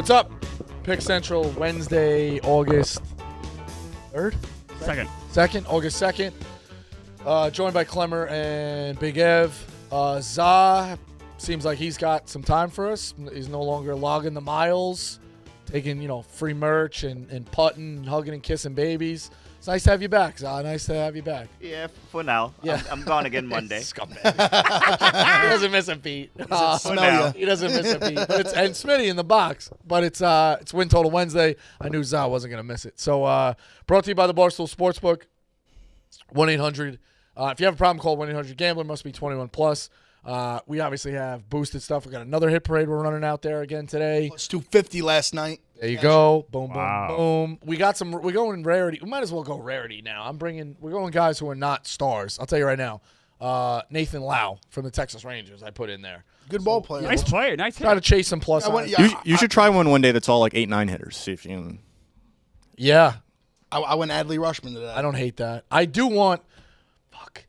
What's up? Pick Central, Wednesday, August 3rd? 2nd, August 2nd. Joined by Clemmer and Big Ev. Za seems like he's got some time for us. He's no longer logging the miles, taking, free merch and putting, and hugging and kissing babies. It's nice to have you back, Za. Nice to have you back. Yeah, for now. Yeah. I'm gone again Monday. Scumbag. He doesn't miss a beat. He doesn't miss a beat. But and Smitty in the box. But it's Win Total Wednesday. I knew Za wasn't going to miss it. So brought to you by the Barstool Sportsbook. 1-800. If you have a problem, call 1-800-GAMBLER. Must be 21 plus. We obviously have boosted stuff. We got another hit parade we're running out there again today. Plus 250 last night. There you go. Boom, boom, boom. We got some. We're going rarity. We might as well go rarity now. We're going guys who are not stars. I'll tell you right now. Nathan Lau from the Texas Rangers. I put in there. Good ball player. Nice player. Nice Try to chase some plus. You should try one day that's all like 8-9 hitters. See if you can. Yeah. I went Adley Rushman today. I don't hate that. I do want. Fuck.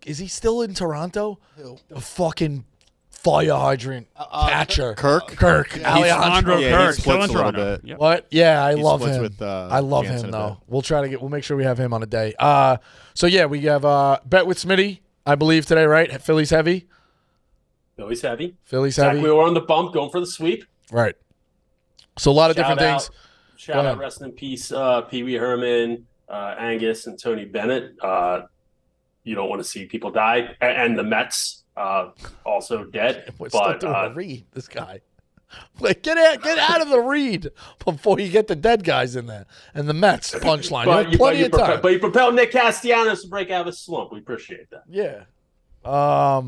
Is he still in Toronto? Who? The fucking fire hydrant catcher. Kirk? Yeah. Alejandro Kirk. He Still in splits a little Toronto. bit. Yep. What? Yeah, I love splits him. with, I love Jansen him a though. bit. We'll make sure we have him on a day. So yeah, we have Bet with Smitty, I believe today, right? Philly's heavy. Philly's heavy. Heavy. We were on the bump, going for the sweep. Right. So a lot of different things. Shout out, rest in peace, Pee Wee Herman, Angus, and Tony Bennett. You don't want to see people die, and the Mets also dead. We're still doing a read. This guy. Like, get out of the read before you get the dead guys in there and the Mets punchline. You have plenty of time. But you propelled Nick Castellanos to break out of his slump. We appreciate that. Yeah. I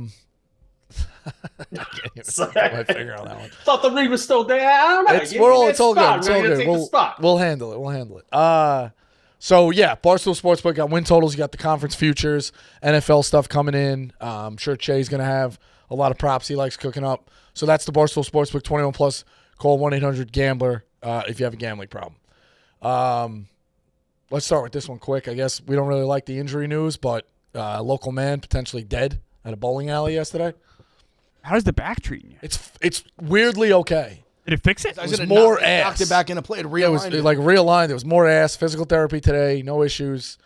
can't even get my finger on that one. Thought the read was still there. I don't know. It's all good. It's all good. We'll handle it. So yeah, Barstool Sportsbook got win totals. You got the conference futures, NFL stuff coming in. I'm sure Che's gonna have a lot of props he likes cooking up. So that's the Barstool Sportsbook 21 plus. Call 1-800-GAMBLER if you have a gambling problem. Let's start with this one quick. I guess we don't really like the injury news, but a local man potentially dead at a bowling alley yesterday. How's the back treating you? It's weirdly okay. Did it fix it? It was more ass. Knocked it back into play. It was like realigned. It was more ass. Physical therapy today. No issues.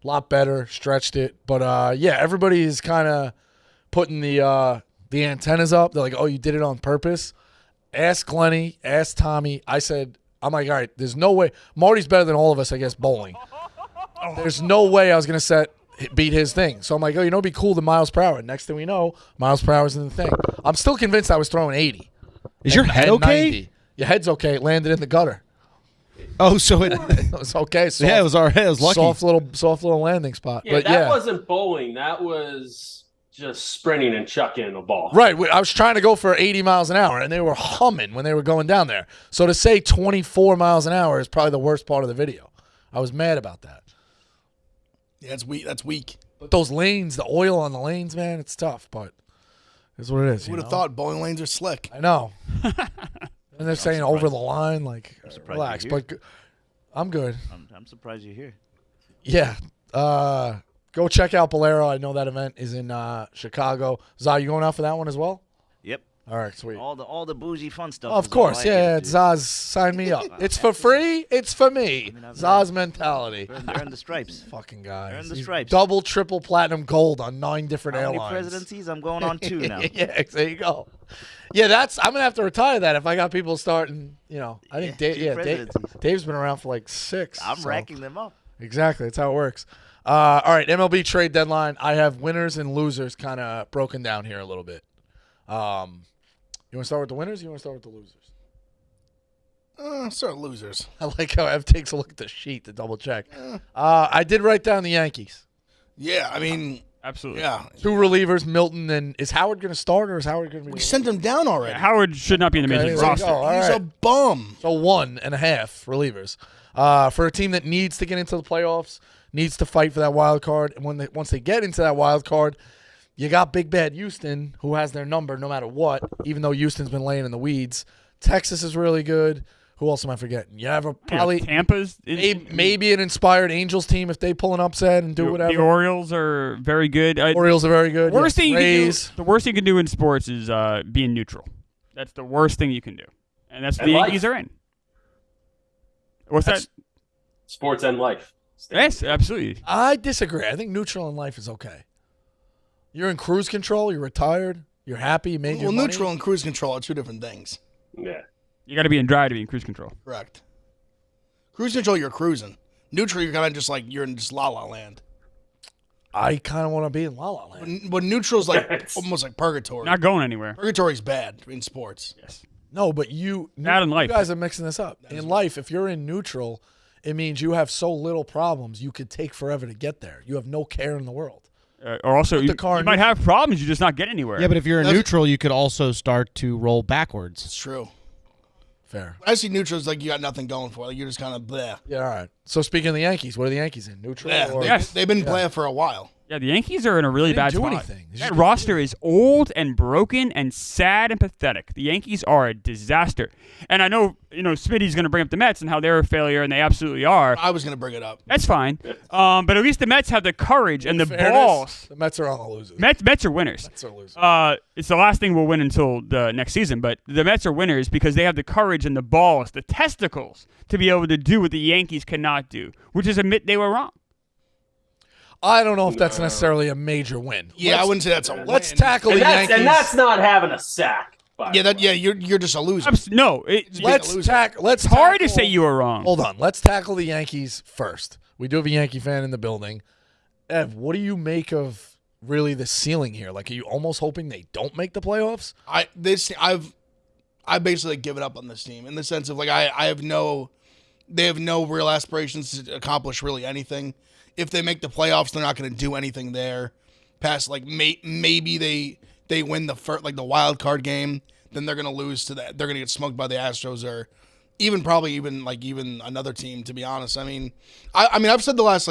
A lot better. Stretched it. But yeah, everybody is kind of putting the antennas up. They're like, oh, you did it on purpose. Ask Glenny. Ask Tommy. I'm like, all right, there's no way. Marty's better than all of us, I guess, bowling. There's no way I was going to beat his thing. So I'm like, oh, it'd be cool than miles per hour. Next thing we know, miles per hour is in the thing. I'm still convinced I was throwing 80. Is your head okay? 90. Your head's okay. It landed in the gutter. Oh, so it was okay. Soft, yeah, it was our head. It was lucky. Soft little landing spot. Yeah, but that wasn't bowling. That was just sprinting and chucking a ball. Right. I was trying to go for 80 miles an hour, and they were humming when they were going down there. So to say 24 miles an hour is probably the worst part of the video. I was mad about that. Yeah, that's weak. But those lanes, the oil on the lanes, man, it's tough, but it's what it is. You would have thought bowling lanes are slick. I know. And they're saying over the line, like, relax. But I'm good. I'm surprised you're here. Yeah. Go check out Bolero. I know that event is in Chicago. Za, you going out for that one as well? Yep. All right, sweet. All the bougie fun stuff. Of course, yeah. Zaz, sign me up. It's for free. It's for me. Zaz mentality. Earn the stripes. Fucking guys. Earn the stripes. Double, triple, platinum, gold on 9 different How airlines. many presidencies? I'm going on 2 now. Yeah, there you go. Yeah, I'm gonna have to retire that if I got people starting. I think Dave's been around for like 6. I'm racking them up. Exactly, that's how it works. All right, MLB trade deadline. I have winners and losers kind of broken down here a little bit. You want to start with the winners or you want to start with the losers? Start losers. I like how Ev takes a look at the sheet to double check. I did write down the Yankees. Yeah, I mean, absolutely. Yeah. 2 relievers, Milton, and is Howard going to start or is Howard going to be? We sent him down already. Yeah, Howard should not be in the major league roster. He's a bum. So 1.5 relievers. For a team that needs to get into the playoffs, needs to fight for that wild card, and once they get into that wild card, you got Big Bad Houston, who has their number no matter what, even though Houston's been laying in the weeds. Texas is really good. Who else am I forgetting? You have probably Tampa's maybe an inspired Angels team if they pull an upset and do whatever. The Orioles are very good. Orioles are very good. The worst thing Rays. you can do in sports is being neutral. That's the worst thing you can do. And that's what And the life. Yankees are in. What's that? Sports and life. Yes, absolutely. I disagree. I think neutral in life is okay. You're in cruise control. You're retired. You're happy. You made your money. Neutral and cruise control are two different things. Yeah. You got to be in dry to be in cruise control. Correct. Cruise control, you're cruising. Neutral, you're kind of just like you're in just la la land. I kind of want to be in La La Land. But neutral's like almost like purgatory. Not going anywhere. Purgatory's bad in sports. Yes. No, but you Bad in life. guys are mixing this up. In life, if you're in neutral, it means you have so little problems, you could take forever to get there. You have no care in the world. Or also, Put the you car in might neutral. have problems. You just not get anywhere. Yeah, but if you're in That's- neutral, you could also start to roll backwards. It's true. Fair. I see neutral's like you got nothing going for it. Like you're just kind of bleh. Yeah, all right. So speaking of the Yankees, what are the Yankees in? Neutral? Yeah, or Yes. they've been playing for a while. Yeah, the Yankees are in a really They didn't bad do spot. anything. They That just- roster is old and broken and sad and pathetic. The Yankees are a disaster. And I know, Smitty's going to bring up the Mets and how they're a failure, and they absolutely are. I was going to bring it up. That's fine. But at least the Mets have the courage and the Fairness, balls. The Mets are on the losers. Mets are winners. Mets are losers. It's the last thing we'll win until the next season, but the Mets are winners because they have the courage and the balls, the testicles, to be able to do what the Yankees cannot do, which is admit they were wrong. I don't know if that's necessarily a major win. Yeah, I wouldn't say that's a Let's win. tackle the Yankees. And that's not having a sack. by Yeah, the way. you're just a loser. No, Let's tackle. it's hard to say you were wrong. Hold on. Let's tackle the Yankees first. We do have a Yankee fan in the building. Ev, what do you make of really the ceiling here? Like, are you almost hoping they don't make the playoffs? I basically given up on this team in the sense of like they have no real aspirations to accomplish really anything. If they make the playoffs, they're not going to do anything there. Past like maybe they win the wild card game, then they're going to lose to that. They're going to get smoked by the Astros or even another team. To be honest, I mean I've said the last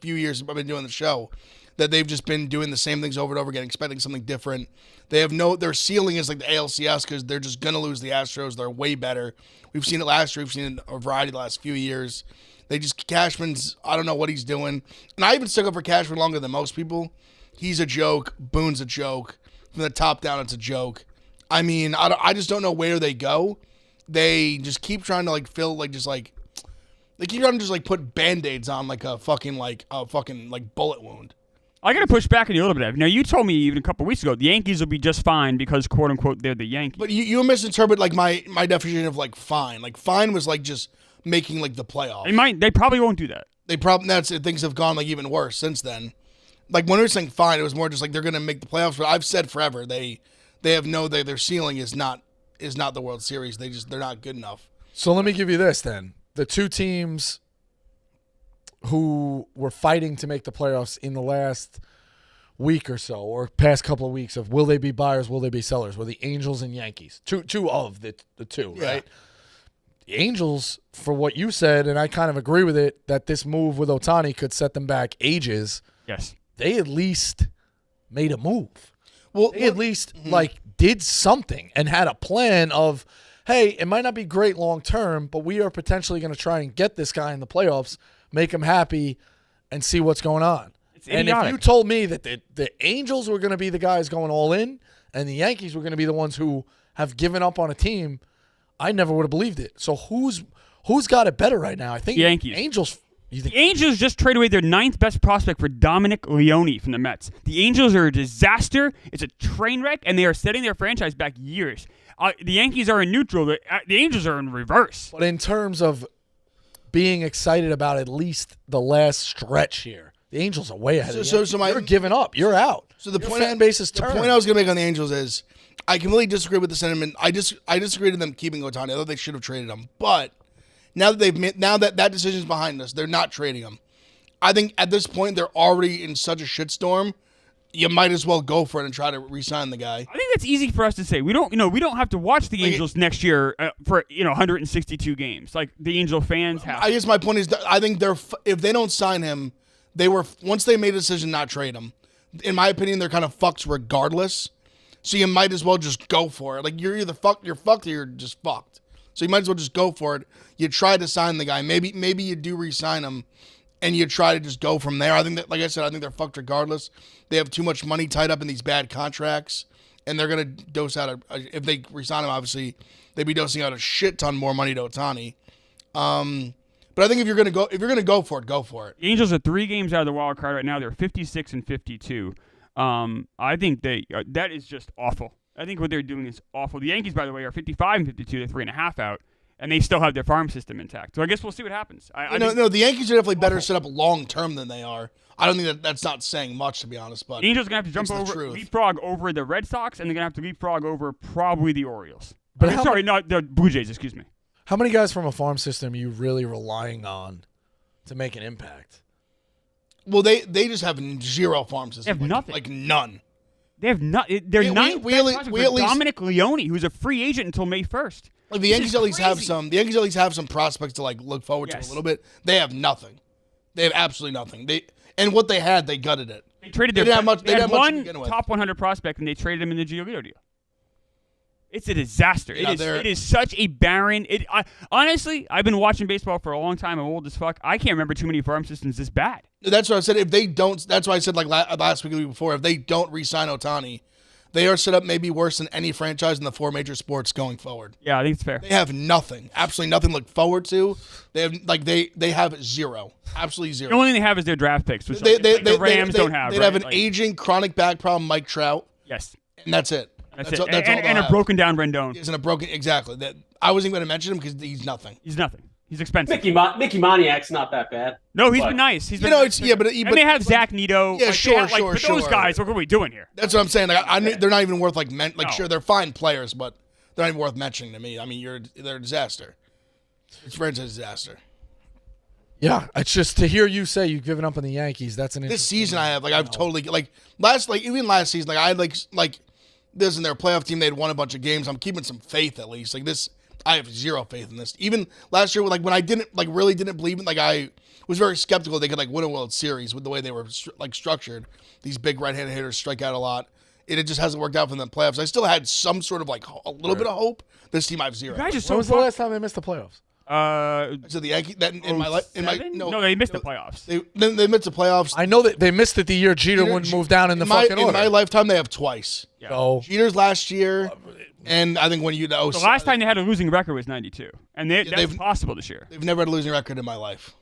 few years I've been doing the show that they've just been doing the same things over and over again, expecting something different. They have their ceiling is like the ALCS because they're just going to lose the Astros. They're way better. We've seen it last year. We've seen it a variety the last few years. Cashman's, I don't know what he's doing. And I even stuck up for Cashman longer than most people. He's a joke. Boone's a joke. From the top down, it's a joke. I mean, I just don't know where they go. They just keep trying to they keep trying to just put Band-Aids on like a fucking bullet wound. I got to push back on you a little bit. Now, you told me even a couple weeks ago the Yankees will be just fine because, quote unquote, they're the Yankees. But you misinterpret like my definition of like fine. Like fine was like just making like the playoffs. They probably won't do that. Things have gone like even worse since then. Like when we were saying fine, it was more just like they're gonna make the playoffs. But I've said forever they have their ceiling is not the World Series. They're not good enough. So let me give you this then. The two teams who were fighting to make the playoffs in the last week or so, or past couple of weeks of will they be buyers, will they be sellers, were the Angels and Yankees. Two of the two, Yeah. right? The Angels, for what you said, and I kind of agree with it, that this move with Ohtani could set them back ages. Yes. They at least made a move. Well, They at least did something and had a plan of, hey, it might not be great long term, but we are potentially going to try and get this guy in the playoffs, make him happy, and see what's going on. It's And if idiotic. you told me that the Angels were going to be the guys going all in and the Yankees were going to be the ones who have given up on a team, I never would have believed it. So who's got it better right now? I think Yankees. Angels. You think The Angels just traded away their 9th best prospect for Dominic Leone from the Mets. The Angels are a disaster. It's a train wreck, and they are setting their franchise back years. The Yankees are in neutral. The Angels are in reverse. But in terms of being excited about at least the last stretch here, the Angels are way ahead of the Yankees. You're giving up. You're out. So the Your point fan base is the turning. point I was going to make on the Angels is I completely disagree with the sentiment. I disagree with them keeping Ohtani. I thought they should have traded him. But now that that decision is behind us, they're not trading him. I think at this point they're already in such a shitstorm. You might as well go for it and try to re-sign the guy. I think that's easy for us to say. We don't have to watch the Angels next year for 162 games like the Angel fans have. I guess my point is that I think if they don't sign him, once they made a decision not trade him. In my opinion, they're kind of fucked regardless. So you might as well just go for it. Like you're either fucked or you're just fucked. So you might as well just go for it. You try to sign the guy. Maybe you do re-sign him, and you try to just go from there. I think that, like I said, I think they're fucked regardless. They have too much money tied up in these bad contracts, and they're gonna dose out if they resign him. Obviously, they'd be dosing out a shit ton more money to Ohtani. But I think if you're gonna go for it, go for it. The Angels are 3 games out of the wild card right now. They're 56 and 52. I think that is just awful. I think what they're doing is awful. The Yankees, by the way, are 55 and 52. They're 3.5 out, and they still have their farm system intact. So I guess we'll see what happens. No, the Yankees are definitely better set up long term than they are. I don't think that's not saying much, to be honest. But the Angels are gonna have to jump leapfrog over the Red Sox, and they're gonna have to leapfrog over probably the Orioles. Not the Blue Jays. Excuse me. How many guys from a farm system are you really relying on to make an impact? Well, they just have zero farm system. They have nothing. Like none. They have not. They're not. We at least Dominic Leone, who's a free agent until May 1st. Like the Yankees at least have some. The Yankees at least have some prospects to like look forward to a little bit. They have nothing. They have absolutely nothing. And what they had, they gutted it. They traded their. They had much. They had one top 100 prospect, and they traded him in the Giolito deal. It's a disaster. It is such a barren. Honestly, I've been watching baseball for a long time. I'm old as fuck. I can't remember too many farm systems this bad. That's what I said. If they don't, that's why I said like last week or the week before. If they don't re-sign Ohtani, they are set up maybe worse than any franchise in the 4 major sports going forward. Yeah, I think it's fair. They have nothing, absolutely nothing to look forward to. They have they have zero, absolutely zero. The only thing they have is their draft picks, which the Rams don't have. They'd have an aging chronic back problem, Mike Trout. Yes, and that's it. That's it. And a broken down Rendon. Isn't a broken exactly. That I wasn't even going to mention him because he's nothing. He's nothing. He's expensive. Mickey Moniak's not that bad. No, he's been nice. He's been nice. And they have Zach Nito. Yeah, sure. Those guys, what are we doing here? That's what I'm saying. Like, they're not even worth sure, they're fine players, but they're not even worth mentioning to me. I mean, they're a disaster. It's franchise disaster. Yeah, it's just to hear you say you've given up on the Yankees. That's an this season. I've totally even last season. I had this in their playoff team. They had won a bunch of games. I'm keeping some faith at least. Like this. I have zero faith in this. Even last year, when I really didn't believe it, I was very skeptical they could win a World Series with the way they were structured. These big right-handed hitters strike out a lot. It just hasn't worked out for them in the playoffs. I still had some sort of a little bit of hope. This team I have zero. When was the last time they missed the playoffs? So the Yankees in my life. No, they missed the playoffs. They missed the playoffs. I know that they missed it the year Jeter wouldn't move down in the fucking order. In my lifetime, they have twice. Yeah. So Jeter's last year. And I think when you know, the last time they had a losing record was '92, and that's possible this year. They've never had a losing record in my life.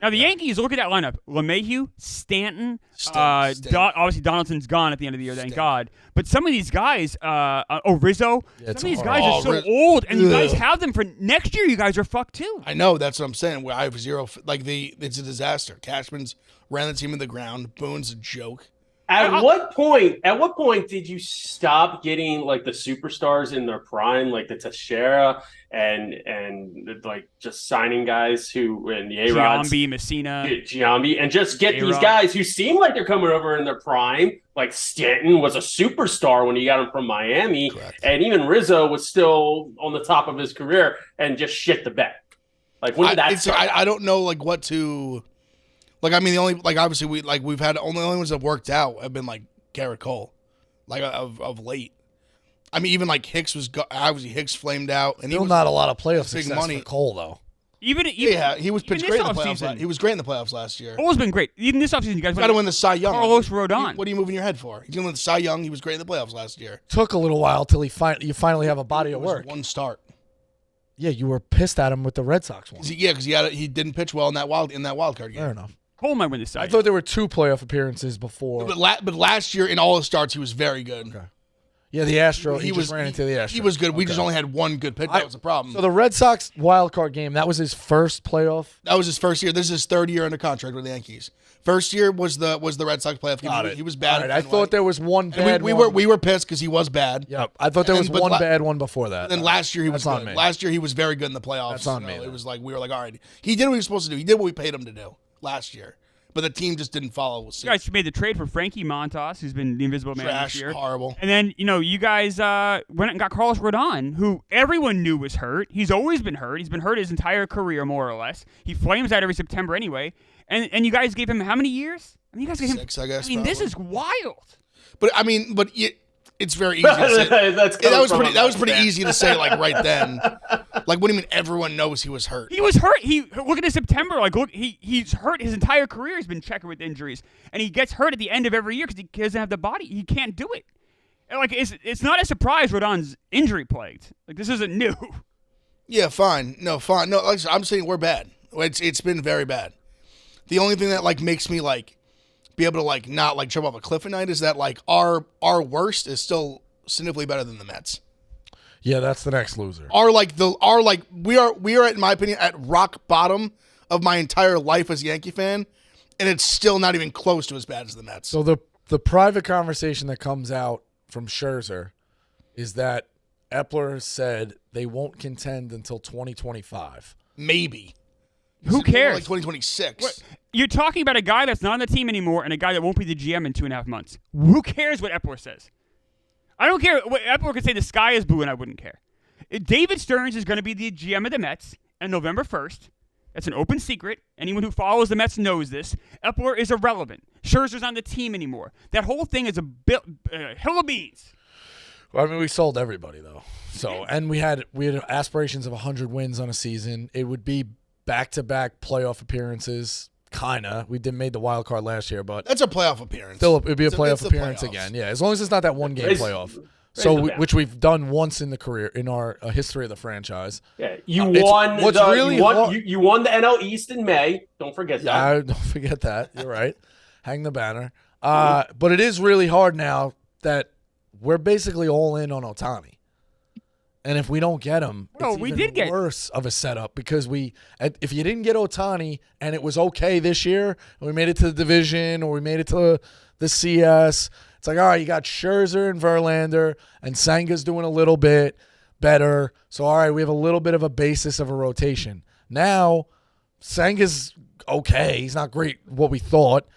Now the Yankees, look at that lineup: LeMahieu, Stanton, obviously Donaldson's gone at the end of the year, thank God. But some of these guys, Rizzo, some of these guys are so old, and you guys have them for next year. You guys are fucked too. I know, that's what I'm saying. Where I have zero, it's a disaster. Cashman's ran the team in the ground. Boone's a joke. At what point did you stop getting the superstars in their prime, like the Teixeira and just signing guys who in the A-Rods, Giambi, Messina, and just get these guys who seem like they're coming over in their prime? Like Stanton was a superstar when he got him from Miami, correct. And even Rizzo was still on the top of his career and just shit the bed. When did that start? I don't know what to. The only obviously we've had only ones that worked out have been Garrett Cole, of late. I mean, even Hicks obviously Hicks flamed out, and still not a lot of playoff success for Cole though. He was pitched great in the playoffs. He was great in the playoffs last year. Cole's been great. Even this offseason, you guys got to win the Cy Young. Carlos Rodon. What are you moving your head for? He's going to win the Cy Young. He was great in the playoffs last year. Took a little while till you finally have a body of work. One start. Yeah, you were pissed at him with the Red Sox one. Because he didn't pitch well in that wild card game. Fair enough. Cole might win the Cy Young. I thought there were 2 playoff appearances before. But last year in all his starts, he was very good. Okay. Yeah, the Astros. He just ran into the Astros. He was good. Okay. We just only had one good pitch. That was the problem. So the Red Sox wild card game, that was his first playoff? That was his first year. This is his 3rd year under contract with the Yankees. First year was the Red Sox playoff game. He was bad. Right. I thought there was one bad one. We were pissed because he was bad. Yep. I thought there was one bad one before that. And then last year he was good. Last year he was very good in the playoffs. That's on me. It was we were all right. He did what he was supposed to do. He did what we paid him to do last year. But the team just didn't follow. You guys made the trade for Frankie Montas, who's been the Invisible Man this year. Horrible. And then, you guys went and got Carlos Rodon, who everyone knew was hurt. He's always been hurt. He's been hurt his entire career, more or less. He flames out every September anyway. And you guys gave him how many years? You guys gave him 6, I guess. This is wild. But it's very easy to say. That was pretty easy to say right then. What do you mean everyone knows he was hurt? He was hurt. Look at his September. He's hurt his entire career. He's been checkered with injuries. And he gets hurt at the end of every year because he doesn't have the body. He can't do it. And, like, it's not a surprise Rodon's injury plagued. Like, this isn't new. Yeah, fine. No, fine. No, like, I'm saying we're bad. It's been very bad. The only thing that like makes me like be able to like not like jump off a cliff at night is that like our worst is still significantly better than the Mets. Yeah, that's the next loser. We are in my opinion at rock bottom of my entire life as a Yankee fan, and it's still not even close to as bad as the Mets. So the private conversation that comes out from Scherzer is that Epler said they won't contend until 2025. Maybe. Who cares? Like 2026. What? You're talking about a guy that's not on the team anymore and a guy that won't be the GM in 2.5 months. Who cares what Epler says? I don't care. Epler could say the sky is blue and I wouldn't care. David Stearns is going to be the GM of the Mets on November 1st. That's an open secret. Anyone who follows the Mets knows this. Epler is irrelevant. Scherzer's on the team anymore. That whole thing is a hill of beans. Well, I mean, we sold everybody though. So, and we had aspirations of 100 wins on a season. It would be back-to-back playoff appearances. Kinda. We made the wild card last year, but that's a playoff appearance. Still, it'd be a playoff it's the appearance playoffs. again. Yeah, as long as it's not that one game playoff. Which we've done once in the career in our history of the franchise. Yeah, you won. What's really you won the NL East in May. Don't forget that. Yeah, don't forget that. You're right. Hang the banner. But it is really hard now that we're basically all in on Ohtani. And if we don't get him, it's even worse of a setup because if you didn't get Ohtani and it was okay this year, and we made it to the division or we made it to the CS, it's like, all right, you got Scherzer and Verlander, and Senga's doing a little bit better. So, all right, we have a little bit of a basis of a rotation. Now, Senga's okay. He's not great what we thought.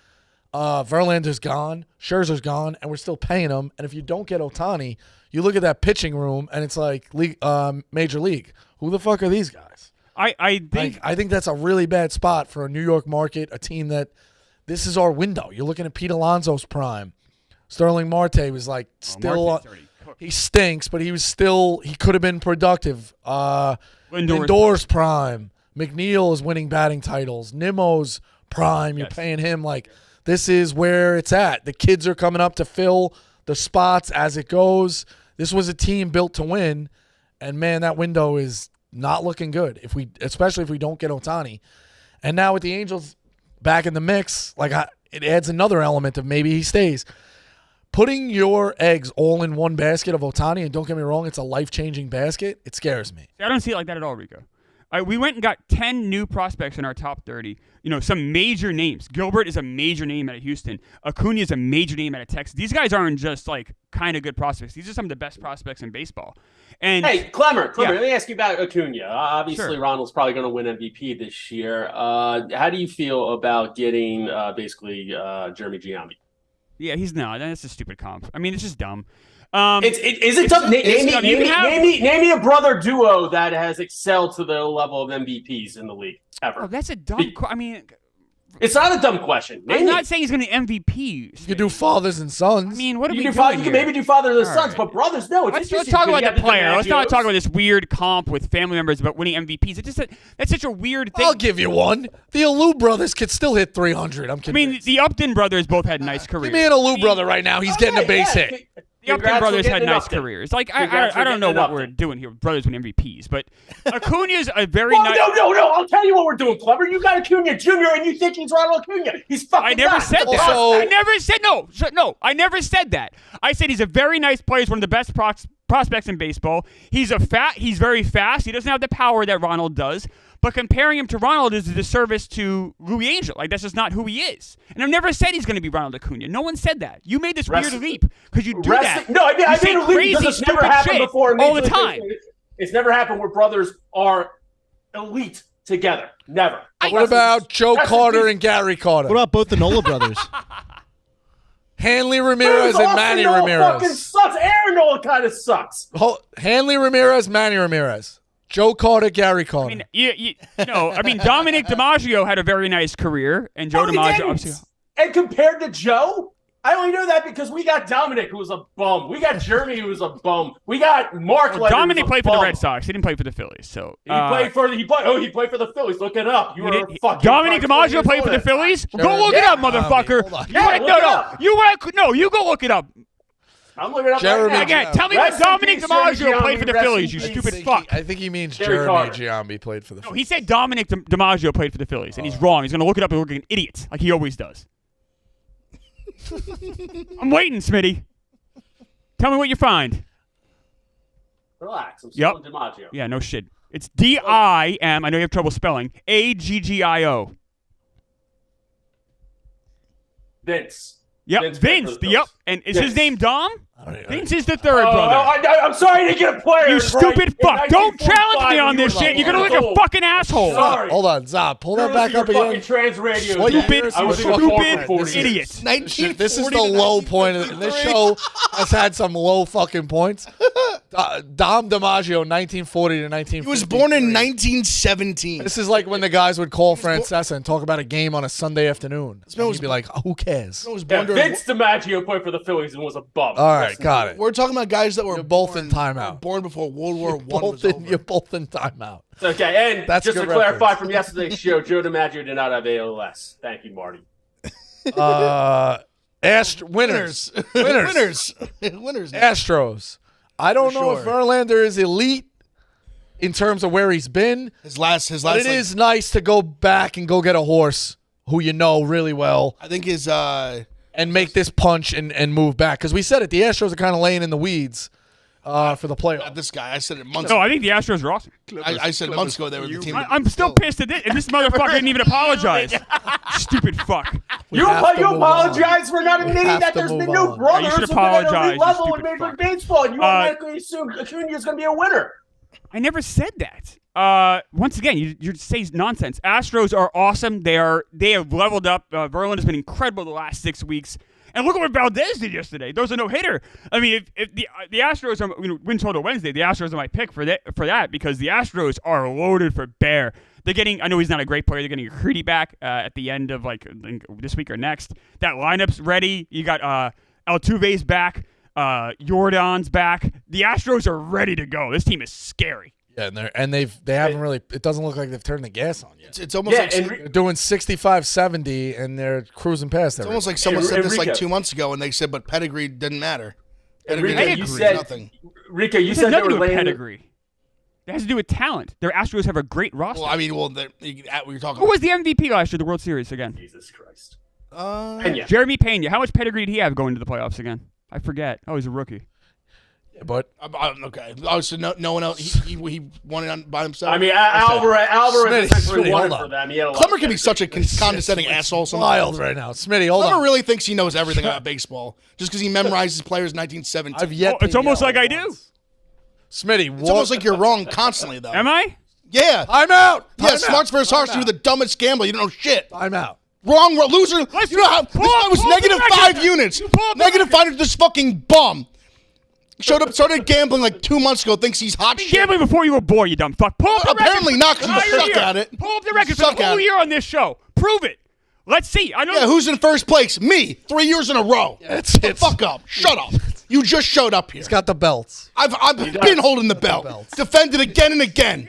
Verlander's gone. Scherzer's gone, and we're still paying him. And if you don't get Ohtani, you look at that pitching room, and it's like Major League. Who the fuck are these guys? I think that's a really bad spot for a New York market, a team that this is our window. You're looking at Pete Alonso's prime. Sterling Marte was like still he stinks, but he could have been productive. Lindor's prime. McNeil is winning batting titles. Nimmo's prime. You're paying him like this is where it's at. The kids are coming up to fill the spots as it goes. This was a team built to win, and man, that window is not looking good. Especially if we don't get Ohtani, and now with the Angels back in the mix, it adds another element of maybe he stays. Putting your eggs all in one basket of Ohtani, and don't get me wrong, it's a life-changing basket. It scares me. I don't see it like that at all, Rico. We went and got 10 new prospects in our top 30. Some major names. Gilbert is a major name out of Houston. Acuna is a major name out of Texas. These guys aren't just like kind of good prospects. These are some of the best prospects in baseball. And hey, Clemmer, let me ask you about Acuna. Obviously, Ronald's probably going to win MVP this year. How do you feel about getting Jeremy Giambi? Yeah, he's not. That's a stupid comp. I mean, it's just dumb. Is it tough? Name me a brother duo that has excelled to the level of MVPs in the league ever. Oh, that's a dumb. It's not a dumb question. I'm not saying he's going to MVP. You could do fathers and sons. I mean, what are we doing here? You can maybe do fathers and sons, but brothers, no. Let's talk about the player. Let's not talk about this weird comp with family members about winning MVPs. That's such a weird thing. I'll give you one. The Alou brothers could still hit 300. I'm convinced. I mean, the Upton brothers both had nice careers. Give me an Alou brother right now. He's getting a base hit. The Upton brothers had nice careers. Like I don't know what we're doing here. Brothers win MVPs, but Acuna's a very nice. No. I'll tell you what we're doing, Clever. You got Acuna Jr. and you think he's Ronald Acuna. He's fucking. I never said that. I never said no. I never said that. I said he's a very nice player. He's one of the best prospects in baseball. He's very fast. He doesn't have the power that Ronald does. But comparing him to Ronald is a disservice to Louis Angel. Like, that's just not who he is. And I've never said he's going to be Ronald Acuna. No one said that. You made this weird leap because you do that. No, I made a leap because it's never happened before. All the time. It's never happened where brothers are elite together. Never. What about Joe Carter and Gary Carter? What about both the Nola brothers? Hanley Ramirez and Manny Ramirez. Fucking sucks. Aaron Nola kind of sucks. Hanley Ramirez, Manny Ramirez. Joe Carter, Gary Carter. I mean, Dominic DiMaggio had a very nice career, and Joe DiMaggio obviously. And compared to Joe, I only know that because we got Dominic, who was a bum. We got Jeremy, who was a bum. We got Mark. Dominic played for the Red Sox. He didn't play for the Phillies. So he played for the Phillies. Look it up. You were fucking. Dominic DiMaggio played for the Phillies. Go look it up, motherfucker. You go look it up. I'm looking up Jeremy right now. Again, tell me Rest when in Dominic peace, Jeremy DiMaggio played for the Giambi. Phillies, you Rest in stupid peace. fuck. I think he means Jerry Jeremy Carter. Giambi played for the No, Phillies. he said Dominic DiMaggio played for the Phillies, and he's wrong. He's going to look it up and look like an idiot, like he always does. I'm waiting, Smitty. Tell me what you find. Relax. I'm still on DiMaggio. Yeah, no shit. It's D-I-M, I know you have trouble spelling, A-G-G-I-O. Vince. Yep, Vince Vince. played for the Yep. Phillies. And is Vince. his name Dom? I don't even- Vince is the third brother. I'm sorry to get a player. You right? stupid In fuck. Don't challenge me 1945, on this you were shit. You're going to look years a old. fucking asshole. Sorry. Hold on, Zah. Pull that back Your up again. fucking trans radio. What dude. Stupid, I was in the stupid car for 40 years. idiot. This is the low point of this show. Has had some low fucking points. Dom DiMaggio, 1940 to 1950. He was born in 1917. This is like when the guys would call Francesa and talk about a game on a Sunday afternoon. man And was he'd be like, oh, who cares? He was Yeah, born during- Vince DiMaggio played for the Phillies and was a bum. All right, got it. We're talking about guys that were You're both born, in timeout. born before World War I was over. You're both in timeout. Okay, and That's just to good clarify reference. from yesterday's show, Joe DiMaggio did not have ALS. Thank you, Marty. Winners. Winners. Winners. Astros. I don't For know if sure. Verlander is elite in terms of where he's been, His last. but Like, it is nice to go back and go get a horse who you know really well I think his. and make this punch and move back. Because we said it, the Astros are kind of laying in the weeds for the playoffs. This guy. I said it months. No, I think the Astros are awesome. I said months ago they were the team. I'm still pissed at this, and this motherfucker didn't even apologize. Stupid fuck. You have to move apologize for not We admitting have that to there's move been new on. brothers Yeah, you should who've been at apologize, elite you level in stupid Major fuck. League Baseball, and you automatically assume Acuna's going to be a winner. I never said that. Once again, you say nonsense. Astros are awesome. They have leveled up. Verlander has been incredible the last 6 weeks. And look at what Valdez did yesterday. Those are no hitter. I mean, if the Astros are win total Wednesday, the Astros are my pick for that because the Astros are loaded for bear. They're getting. I know he's not a great player. They're getting Creedy back at the end of I think this week or next. That lineup's ready. You got Altuve's back. Jordan's back. The Astros are ready to go. This team is scary. Yeah, and they haven't really. It doesn't look like they've turned the gas on yet. It's almost like They're doing 65-70 and they're cruising past it's everything. almost like someone said this like Enrique. 2 months ago, and they said, but pedigree didn't matter. Pedigree Enrique, didn't you do said nothing. Rico, you It has said they nothing were to do with laying. pedigree. It has to do with talent. Their Astros have a great roster. Well, I mean, we were talking. Who was the MVP last year, the World Series again? Jesus Christ. Yeah. Jeremy Pena. How much pedigree did he have going to the playoffs again? I forget. Oh, he's a rookie. But Okay. Oh, so no one else. He won it on, by himself. I mean, Alvarez Smitty, essentially won hold it on. for them. He had a lot Clemmer of can be pedigree. such a condescending asshole. Sometimes. wild right now. Smitty, hold Clemmer on. really thinks he knows everything about baseball just because he memorizes players in 1917. I've yet. Oh, it's to almost yell like I do. once. Smitty, It's almost like you're wrong constantly, though. Am I? Yeah. I'm out. Yeah, smarts versus harsh. You're the dumbest gambler. You don't know shit. I'm out. Wrong, loser. Let's You know how this pull up- guy was pull up the negative record. 5 units. You pull up the Negative 5 units. This fucking bum started gambling like 2 months ago. Thinks he's hot shit. Gambling before you were born, you dumb fuck. Pull up the Apparently record. not, 'cause you Entire suck year. at it. Pull up the You record for suck the at whole it. year on this show. Prove it. Let's see. I know. Yeah, who's in first place? Me. 3 years in a row. It's Fuck up. Shut up. You just showed up here. He's got the belts. I've been holding the belt. belts. Defended again and again.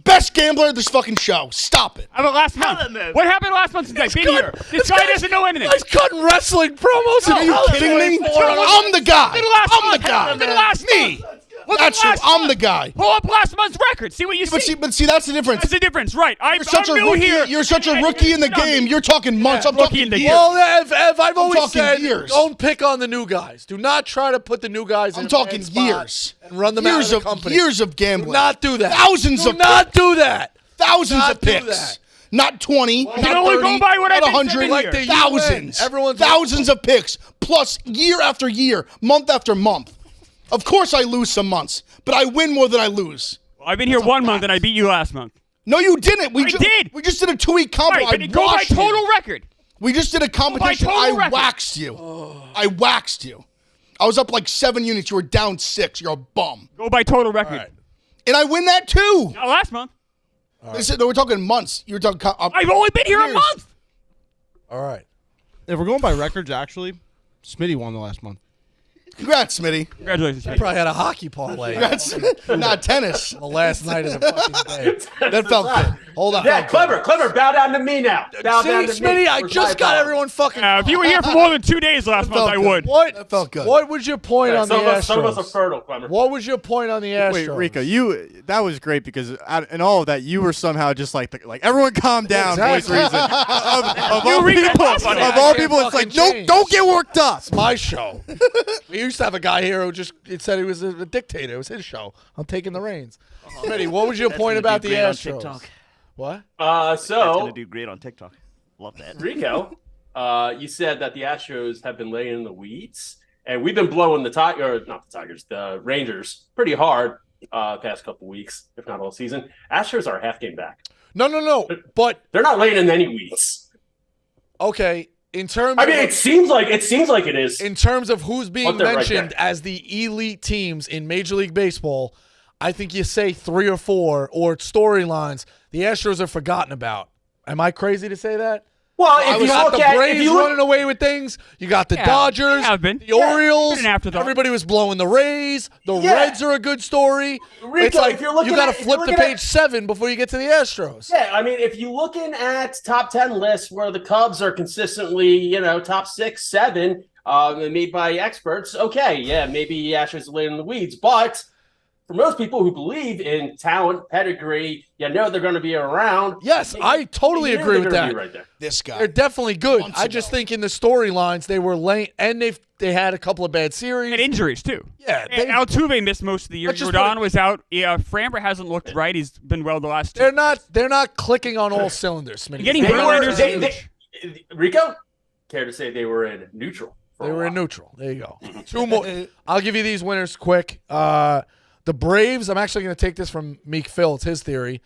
Best gambler of this fucking show. Stop it. How about last month? What happened last month since I've been here? This guy doesn't know anything. He's cutting wrestling promos. Are you kidding me? I'm the guy. I'm the guy. Me. That's who. I'm the guy. Pull up last month's record. See what you But see. see, that's the difference. That's the difference, right? I'm Such a new rookie. here. You're such a rookie in the game. You're talking months. I'm rookie talking in the years. Well, Ev, I've always talking said, years. don't pick on the new guys. Do not try to put the new guys in I'm a talking bad spot years. and run them years out of of the company. years of gambling. Do not do that. Thousands do of not do that. Thousands not of do picks. that. Not 20, not can only 30, go by what not I've been 100, saying Like here. the thousands. Everyone's thousands of picks, plus year after year, month after month. Of course I lose some months, but I win more than I lose. I've been here 1 month and I beat you last month. No, you didn't. We I did. We just did a 2-week combo. Right, but I go by washed you. total record. We just did a competition. total I record. waxed you. I waxed you. I was up like 7 units. You were down 6. You're a bum. Go by total record. right. And I win that too. Not last month. They said, no, we're talking months. You were talking. I've only been here a Years. month. All right. If we're going by records, actually, Smitty won the last month. Congrats, Smitty. Congratulations. Smitty. Probably had a hockey parlay. Congrats. Not tennis. The last night of the fucking day. That felt good. Hold on. Yeah, clever. Bow down to me now. Bow See, down to Smitty, me. I for just got $5. everyone fucking. If you were here for more than 2 days last month, felt I good. would. What? That felt good. What was your point on the Some of us are Astros? fertile, Clever. What was your point on the Astros? Wait, Rico, that was great because in all of that, you were somehow just like everyone calm down, Exactly. voice reason. Of all Rico, people, that's funny. of all people, it's like, Fucking no, change. don't get worked up. It's my show. We used to have a guy here who it said he was a dictator. It was his show. I'm taking the reins. Smitty, what was your That's point gonna about do the great on Astros? TikTok. What? That's So gonna do great on TikTok. Love that. Rico, you said that the Astros have been laying in the weeds, and we've been blowing the Rangers pretty hard past couple weeks, if not all season. Astros are a half game back. No. But They're not laying in any weeds. okay, in terms. I mean, of, it seems like it is. in terms of who's being But they're right mentioned there. as the elite teams in Major League Baseball, I think you say 3 or 4 or storylines the Astros are forgotten about. Am I crazy to say that? Well, You if you got look the at Braves if you look, running away with things. You got the Yeah, Dodgers, they have been. the Yeah, Orioles. been an afterthought. Everybody was blowing the Rays. The Yeah. Reds are a good story. Rico, It's like if you're looking you got at- to if you're flip to looking page at- 7 before you get to the Astros. yeah, I mean, if you're looking at top 10 lists where the Cubs are consistently, top 6, 7, made by experts, okay, yeah, maybe Astros are laying in the weeds, but for most people who believe in talent, pedigree, they're going to be around. Yes, I totally you know agree they're with gonna that. be right there. This guy. They're definitely good. Months I just ago. think in the storylines they were late, and they had a couple of bad series. And injuries, too. Yeah, And Altuve missed most of the year. Let's just Jordan put it- was out. Yeah, Framber hasn't looked right. He's been well the last 2 they're not clicking on all cylinders. Smitty. Getting They Verlander were, is they, Rico, care to say they were in neutral. for They a were in while. neutral. There you go. 2 more. I'll give you these winners quick. The Braves, I'm actually going to take this from Meek Phil. It's his theory.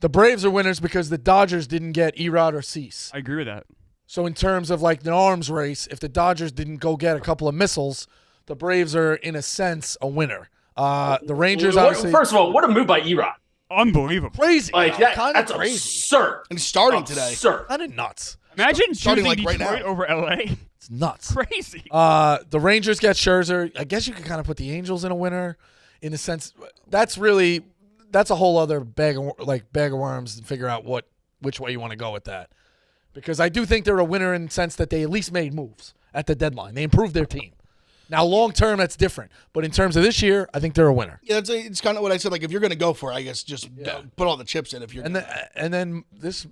The Braves are winners because the Dodgers didn't get Erod or Cease. I agree with that. So in terms of like the arms race, if the Dodgers didn't go get a couple of missiles, the Braves are, in a sense, a winner. The Rangers, obviously, First of all, what a move by Erod. Unbelievable. crazy. Like Kind that's of crazy. absurd. And he's starting today. Absurd. Kind of nuts. Imagine starting, choosing like, right Detroit now. over LA. It's nuts. Crazy. The Rangers get Scherzer. I guess you could kind of put the Angels in a winner, in a sense. That's a whole other bag of worms and figure out which way you want to go with that. Because I do think they're a winner in the sense that they at least made moves at the deadline. They improved their team. Now, long term, that's different. But in terms of this year, I think they're a winner. Yeah, it's kind of what I said. Like, if you're going to go for it, I guess just put all the chips in. If you're And then this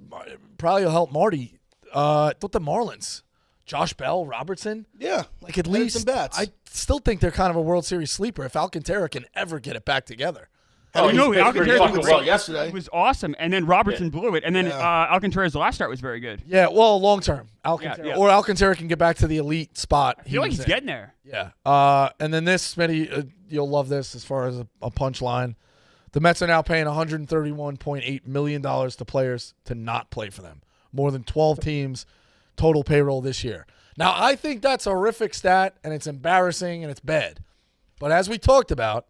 probably will help Marty. I thought the Marlins, Josh Bell, Robertson. yeah, Like at There's least some bats. I still think they're kind of a World Series sleeper if Alcantara can ever get it back together. Oh, You know, he's pitched pretty Alcantara fucking was well great. yesterday. It was awesome. And then Robertson blew it. And then Alcantara's last start was very good. Yeah, well, long term, Alcantara Yeah. or Alcantara can get back to the elite spot. I feel like he's getting there. Yeah. And then this, Smitty, you'll love this as far as a punchline. The Mets are now paying $131.8 million to players to not play for them. More than 12 teams total payroll this year. Now, I think that's a horrific stat, and it's embarrassing, and it's bad. But as we talked about,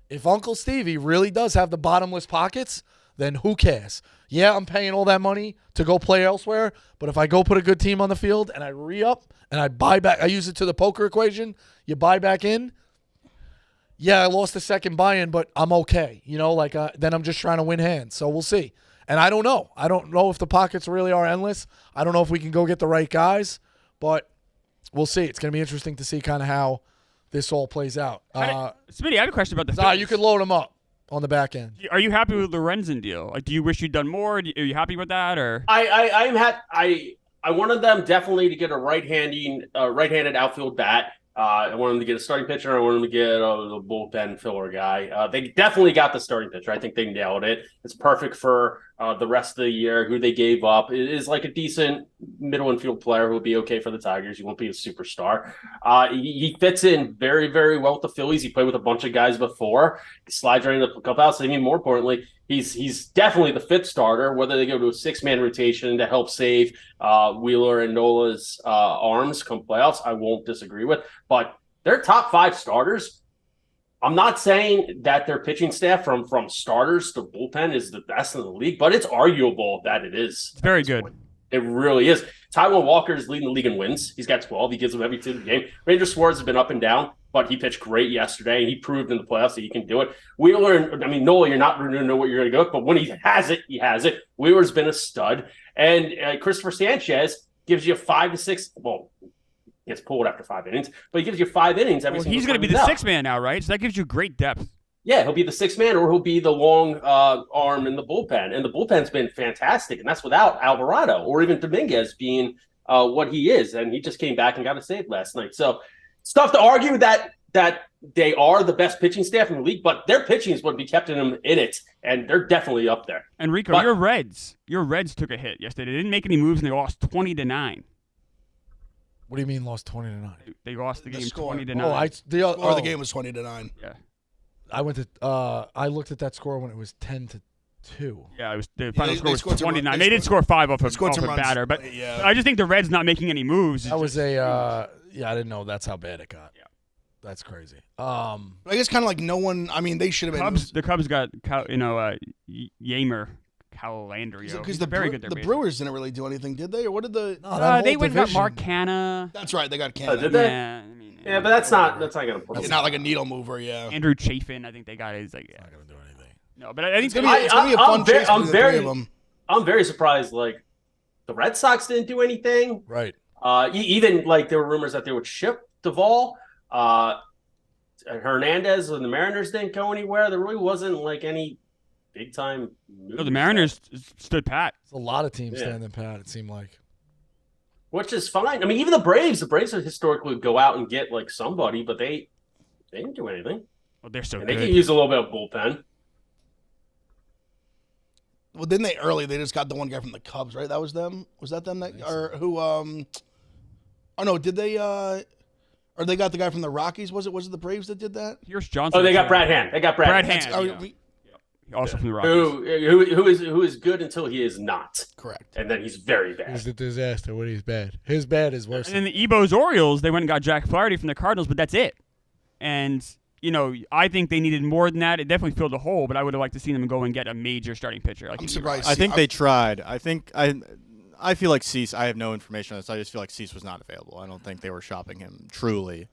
if Uncle Stevie really does have the bottomless pockets, then who cares? Yeah, I'm paying all that money to go play elsewhere, but if I go put a good team on the field and I re-up and I buy back, I use it to the poker equation, you buy back in, yeah, I lost the second buy-in, but I'm okay. Then I'm just trying to win hands, so we'll see. And I don't know. I don't know if the pockets really are endless. I don't know if we can go get the right guys, but we'll see. It's going to be interesting to see kind of how this all plays out. Smitty, I have a question about the Nah, Phillies. you could load them up on the back end. Are you happy with the Lorenzen deal? Like, do you wish you'd done more? Are you happy with that? Or I'm happy. I wanted them definitely to get a right-handed outfield bat. I wanted them to get a starting pitcher. I wanted them to get a bullpen filler guy. They definitely got the starting pitcher. I think they nailed it. It's perfect for the rest of the year. Who they gave up it is like a decent middle infield player who will be okay for the Tigers. He won't be a superstar. He fits in very, very well with the Phillies. He played with a bunch of guys before. He slides right into the clubhouse. I mean, more importantly, he's definitely the fifth starter. Whether they go to a 6-man rotation to help save Wheeler and Nola's arms come playoffs, I won't disagree with. But their top 5 starters, I'm not saying that their pitching staff from starters to bullpen is the best in the league, but it's arguable that it is. it's very good. It really is. Taijuan Walker is leading the league in wins. He's got 12. He gives them every 2 game. Ranger Suarez has been up and down. but he pitched great yesterday, and he proved in the playoffs that he can do it. Wheeler, I mean, Nola, you're not going to know what you're going to go, but when he has it, he has it. Wheeler's been a stud, and Christopher Sanchez gives you 5 to 6. Well, he gets pulled after 5 innings, but he gives you 5 innings every single he's going to be the 6th man now, right? So that gives you great depth. Yeah, he'll be the 6th man, or he'll be the long arm in the bullpen. And the bullpen's been fantastic, and that's without Alvarado or even Dominguez being what he is. And he just came back and got a save last night. So it's tough to argue that they are the best pitching staff in the league, but their pitching is what be kept them in it, and they're definitely up there. And Rico, your Reds took a hit yesterday. They didn't make any moves, and they lost 20-9. What do you mean lost 20-9? They lost the game score. 20-9. Or the game was 20-9. Yeah. I looked at that score when it was 10-2. Yeah, it was the final they score was scored 29. some- They did score 5 off scored some a runs batter, but late, yeah. I just think the Reds not making any moves. That was I didn't know that's how bad it got. Yeah. That's crazy. I guess kind of like no one. I mean, they should have been. The Cubs got Yamer, Calandrio. Because He's very good. the Brewers didn't really do anything, did they? Or what did the? No, that they whole went and got division- Mark Canna. That's right. They got Canada. did they? Yeah, I mean, Yeah, but that's not going to pull. It's not like a needle mover. Yeah. Andrew Chafin, I think they got is like Not gonna do anything. no, but I think It's gonna be a fun chase between the three of them. I'm very surprised. Like the Red Sox didn't do anything. Right. Even like there were rumors that they would ship Duvall. Hernandez and the Mariners didn't go anywhere. There really wasn't like any big time moves. no, the Mariners stood pat. It's a lot of teams standing pat. It seemed like. Which is fine. I mean, even the Braves would historically go out and get like somebody, but they didn't do anything. Well, they're so And good. they can use a little bit of bullpen. Well, didn't they early? They just got the one guy from the Cubs, right? That was them. Was that them? That or who? Oh no, did they? Or they got the guy from the Rockies? Was it the Braves that did that? Here's Johnson. Oh, they got Brad Hand. They got Brad Hand. Hand. Oh, Yeah. Also from the Rockies. Who is good until he is not. correct. And then he's very bad. He's a disaster when he's bad. His bad is worse. And then the Ebos Orioles, they went and got Jack Flaherty from the Cardinals, but that's it. And I think they needed more than that. It definitely filled a hole, but I would have liked to see them go and get a major starting pitcher. Like I'm surprised. I think they tried. I feel like Cease. I have no information on this. I just feel like Cease was not available. I don't think they were shopping him truly.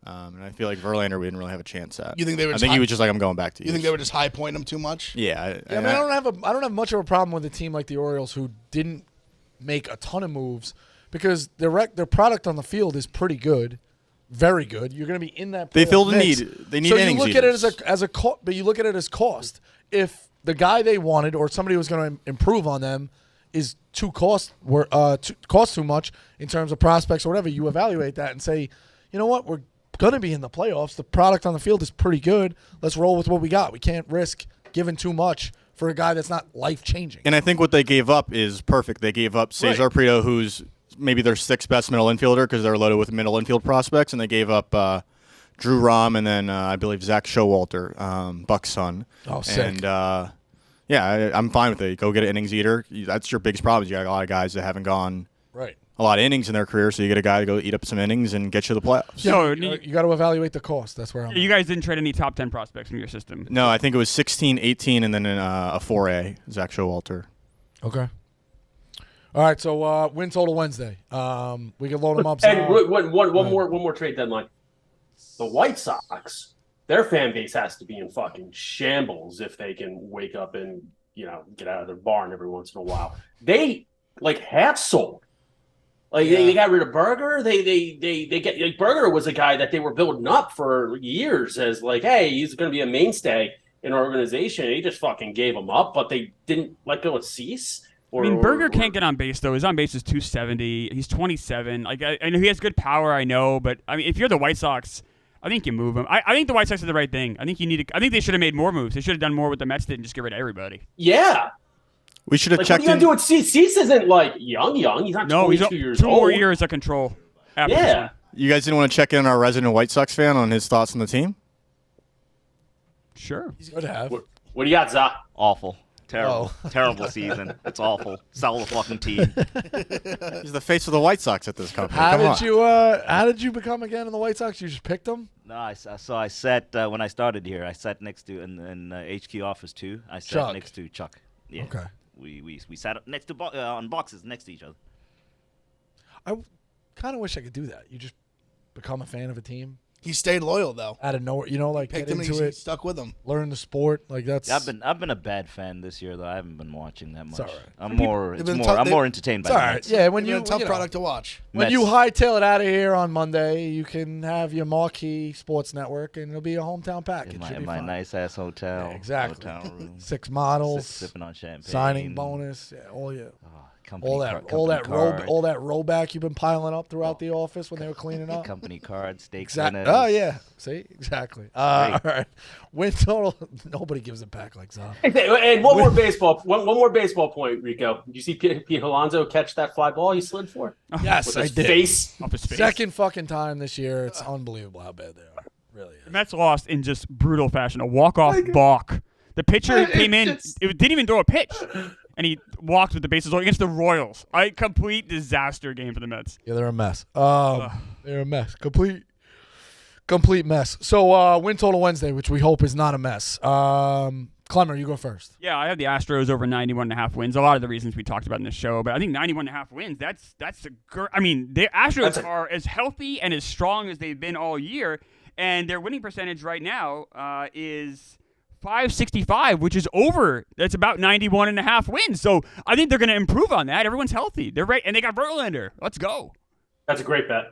And I feel like Verlander we didn't really have a chance at. You think they were? I think he was just like, I'm going back to you. You think they were just high point him too much? Yeah. I mean, I don't have much of a problem with a team like the Orioles who didn't make a ton of moves because their product on the field is pretty good, very good. You're going to be in that. They filled the mix. need. They need so innings you look at it eaters. but you look at it as cost. If the guy they wanted or somebody who was going to improve on them is cost too much in terms of prospects or whatever, you evaluate that and say, you know what, we're going to be in the playoffs. The product on the field is pretty good. Let's roll with what we got. We can't risk giving too much for a guy that's not life-changing. And I think what they gave up is perfect. They gave up Cesar Prieto, who's maybe their 6th best middle infielder because they're loaded with middle infield prospects, and they gave up Drew Rom and then I believe Zach Showalter, Buck's son. Oh, sick. And I'm fine with it. Go get an innings eater. That's your biggest problem. You got a lot of guys that haven't gone Right. a lot of innings in their career, so you get a guy to go eat up some innings and get you the playoffs. So You got to evaluate the cost. That's where I'm. you guys didn't trade any top 10 prospects from your system. No, I think it was 16, 18, and then a 4A, Zach Showalter. Okay. All right. So win total Wednesday. We can load them up. And one more trade deadline. The White Sox, their fan base has to be in fucking shambles if they can wake up and get out of their barn every once in a while. They half sold. They got rid of Berger. They get Berger was a guy that they were building up for years as hey, he's going to be a mainstay in our organization. They just fucking gave him up, but they didn't let go of Cease. Berger can't get on base though. His on base is 270. He's 27. I know he has good power. I know, but I mean, if you're the White Sox, I think you move him. I think the White Sox did the right thing. I think they should have made more moves. They should have done more what the Mets did and just get rid of everybody. Yeah. We should have What checked are you in. going to do with Cease? Cease isn't young. He's not 22 years two old. more years of control. After this one. You guys didn't want to check in on our resident White Sox fan on his thoughts on the team? Sure. He's good to have. What do you got, Za? Awful. Terrible. Terrible season. It's awful. Sell the fucking team. He's the face of the White Sox at this company. How Come on. how did you become again in the White Sox? You just picked them? No, I sat when I started here. I sat next to in HQ office too. I sat Chuck. next to Chuck. Yeah. Okay. We sat up next to on boxes next to each other. I kind of wish I could do that. You just become a fan of a team. He stayed loyal though. Out of nowhere, you know, like Picked get him and into he it, stuck with him. learn the sport. Like that's. I've been a bad fan this year though. I haven't been watching that much. all right. I'm more They've been tough- I'm they- more entertained by It's all the right. Mets. Yeah, when It's you a tough you know, product to watch. when Mets. you hightail it out of here on Monday, you can have your marquee sports network, and it'll be a hometown package. in Should be my fine. nice ass hotel. Yeah, exactly. Hotel room. 6 models, Sipping on champagne. signing bonus, yeah, Company all that card. rollback you've been piling up throughout the office when they were cleaning up. Company card, steak Exactly. dinners. Oh yeah. See, exactly. All right. Win total. Nobody gives a pack like Zah. And one more baseball point, Rico. Did you see Pete Alonso catch that fly ball he slid for? Yes, With I his did. face. Off his face. Second fucking time this year. It's unbelievable how bad they are. Really The is. Mets lost in just brutal fashion. A walk-off balk. The pitcher came in. It didn't even throw a pitch. And he walked with the bases loaded against the Royals. A complete disaster game for the Mets. Yeah, they're a mess. They're a mess. Complete mess. So win total Wednesday, which we hope is not a mess. Clemmer, you go first. Yeah, I have the Astros over 91.5 wins. A lot of the reasons we talked about in the show, but I think 91.5 wins. That's I mean, the Astros are as healthy and as strong as they've been all year, and their winning percentage right now is .565, which is over. That's about 91.5 wins. So I think they're going to improve on that. Everyone's healthy. They're right, and they got Verlander. Let's go. That's a great bet.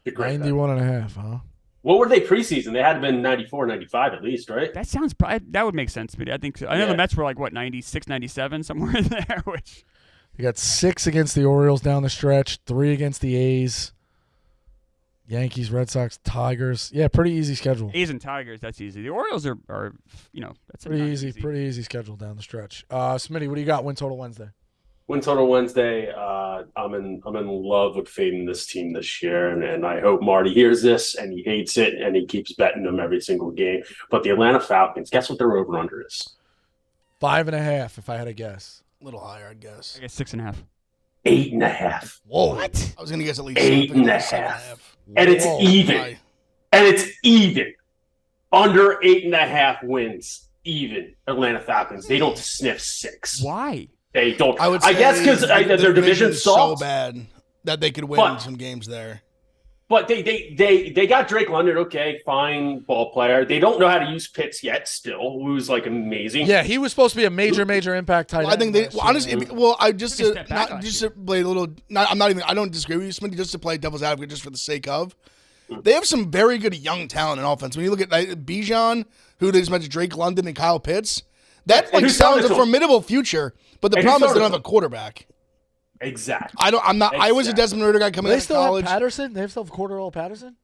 A great bet. 91.5, huh? What were they preseason? They had to been 94, 95 at least, right? That sounds that would make sense to me. I think so. I know the Mets were like what 96, 97 somewhere in there. Which You got 6 against the Orioles down the stretch, 3 against the A's, Yankees, Red Sox, Tigers. Yeah, pretty easy schedule. A's and Tigers, that's easy. The Orioles are that's Pretty not easy, pretty easy schedule down the stretch. Smitty, what do you got? Win total Wednesday. Win total Wednesday. I'm in love with fading this team this year, and I hope Marty hears this and he hates it and he keeps betting them every single game. But the Atlanta Falcons, guess what their over under is? 5.5, if I had a guess. A little higher, I'd guess. I guess 6.5. 8.5. Whoa! What? I was gonna guess at least 8.5. 7.5. And it's Whoa. even. High. And it's even. Under 8.5 wins. Even. Atlanta Falcons. They don't sniff 6. Why? They don't. I would say guess because the their division division's so sucks. bad that they could win But- some games there. But they got Drake London. Okay, fine ball player. They don't know how to use Pitts yet. Still, who's like amazing. Yeah, he was supposed to be a major impact tight end. I think they last year. honestly. I just Took a to, step back not last just year. to play a little. I'm not even. I don't disagree with you, Smitty. Just to play devil's advocate, just for the sake of. They have some very good young talent in offense. When you look at Bijan, who they just mentioned, Drake London and Kyle Pitts, that And like who sounds started a to- formidable future. But the And who problem is they started don't have a quarterback. Exactly. I'm not. I was a Exactly. Desmond Ritter guy coming Do they out of still college. have Patterson? They still have Cordero Patterson?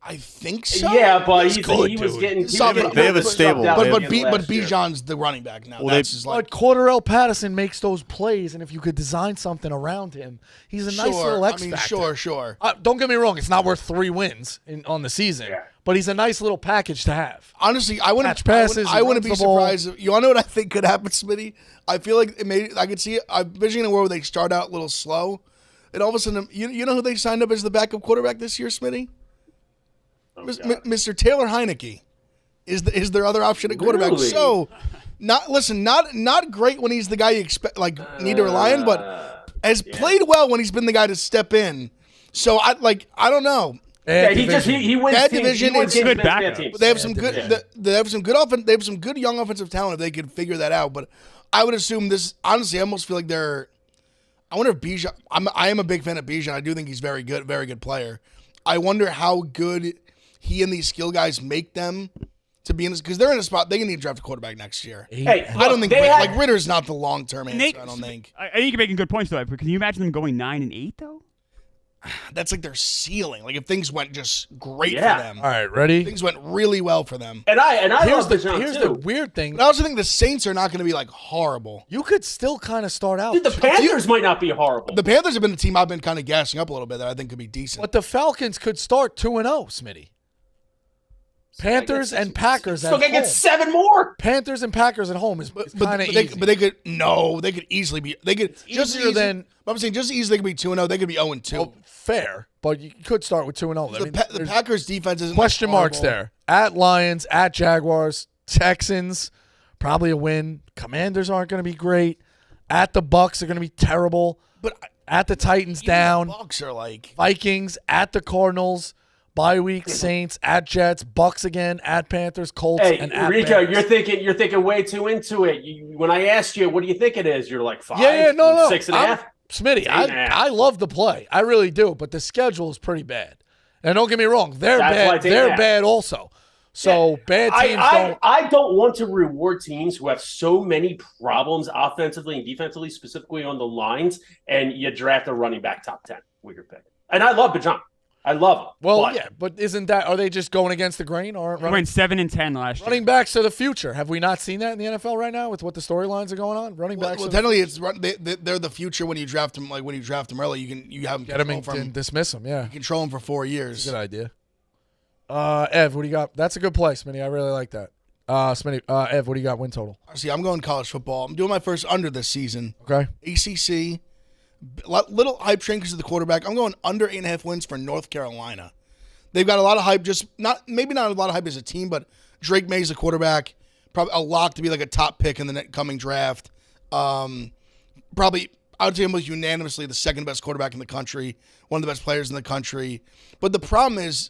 I think so. Yeah, but He's good, he was dude. getting. He's solid. They have a stable. But They- Bijan's the running back now. Well, That's just like But Cordero Patterson makes those plays, and if you could design something around him, he's a nice little X factor. Sure. Don't get me wrong; it's not worth 3 wins on the season, Yeah. but he's a nice little package to have. Honestly, I wouldn't. Catch passes, I wouldn't be runs the ball. surprised. You want to know what I think could happen, Smitty? I feel like it may. I could see it. I'm envisioning a world where they start out a little slow, and all of a sudden, you know who they signed up as the backup quarterback this year, Smitty? Mr. Taylor Heineke is their other option at quarterback. Really? So, not great when he's the guy you expect need to rely on, but has played well when he's been the guy to step in. So I don't know. Yeah, Bad division. he wins. Bad teams. division, He wins it's games good against bad backup. teams. They have some good. division. They have some good offense. They have some good young offensive talent if they could figure that out. But I would assume this. Honestly, I almost feel like they're. I wonder if Bijan. I am a big fan of Bijan. I do think he's very good player. I wonder how good he and these skill guys make them to be in this, because they're in a spot they can need to draft a quarterback next year. Hey, I don't think they had- like Ritter's not the long term answer. Nate, I don't think I think you're making good points though. But can you imagine them going 9-8 though? that's like their ceiling. Like if things went just great Yeah. for them, All right, ready? things went really well for them. And I Here's love the Bijan here's too. the weird thing. But I also think the Saints are not going to be like horrible. You could still kind of start out, Dude, the Panthers might not be horrible. The Panthers have been a team I've been kind of gassing up a little bit that I think could be decent. but the Falcons could start 2-0, Smitty. Panthers and Packers at Still gonna home. get 7 more. Panthers and Packers at home is kind of they, easy. but they could they could easily be just easier than- I'm saying just as easily they could be 2-0. They could be 0-2. Well, fair, but you could start with 2-0. I mean, the there's Packers defense isn't question like marks horrible. there. At Lions, at Jaguars, Texans, probably a win. Commanders aren't going to be great. At the Bucks are going to be terrible. But At the Titans even down. The Bucks are like Vikings, at the Cardinals, Bye week, Saints, at Jets, Bucks again, at Panthers, Colts, Hey, and at Rico, Bears. you're thinking way too into it. When I asked you, what do you think it is? You're like 5, Yeah, no. 6.5. Smitty, I love the play. I really do, but the schedule is pretty bad. And don't get me wrong, they're bad. They're bad also. So bad teams don't. I don't want to reward teams who have so many problems offensively and defensively, specifically on the lines, and you draft a running back top 10 with your pick. And I love Bajan. I love him. Well, but isn't that? Are they just going against the grain? Or We went 7-10 last year. Running backs are the future. Have we not seen that in the NFL right now with what the storylines are going on? Running backs. Well, technically, they're the future when you draft them. Like when you draft them early, you have them get them and dismiss them. Yeah, you control them for 4 years. Good idea. Ev, what do you got? That's a good play, Smitty. I really like that. Smitty, Ev, what do you got? Win total. See, I'm going college football. I'm doing my first under this season. Okay. ACC. Little hype train because of the quarterback. I'm going under 8.5 wins for North Carolina. They've got a lot of hype, maybe not a lot of hype as a team, but Drake May's a quarterback, probably a lock to be like a top pick in the coming draft. Probably, I would say almost unanimously the second best quarterback in the country, one of the best players in the country. But the problem is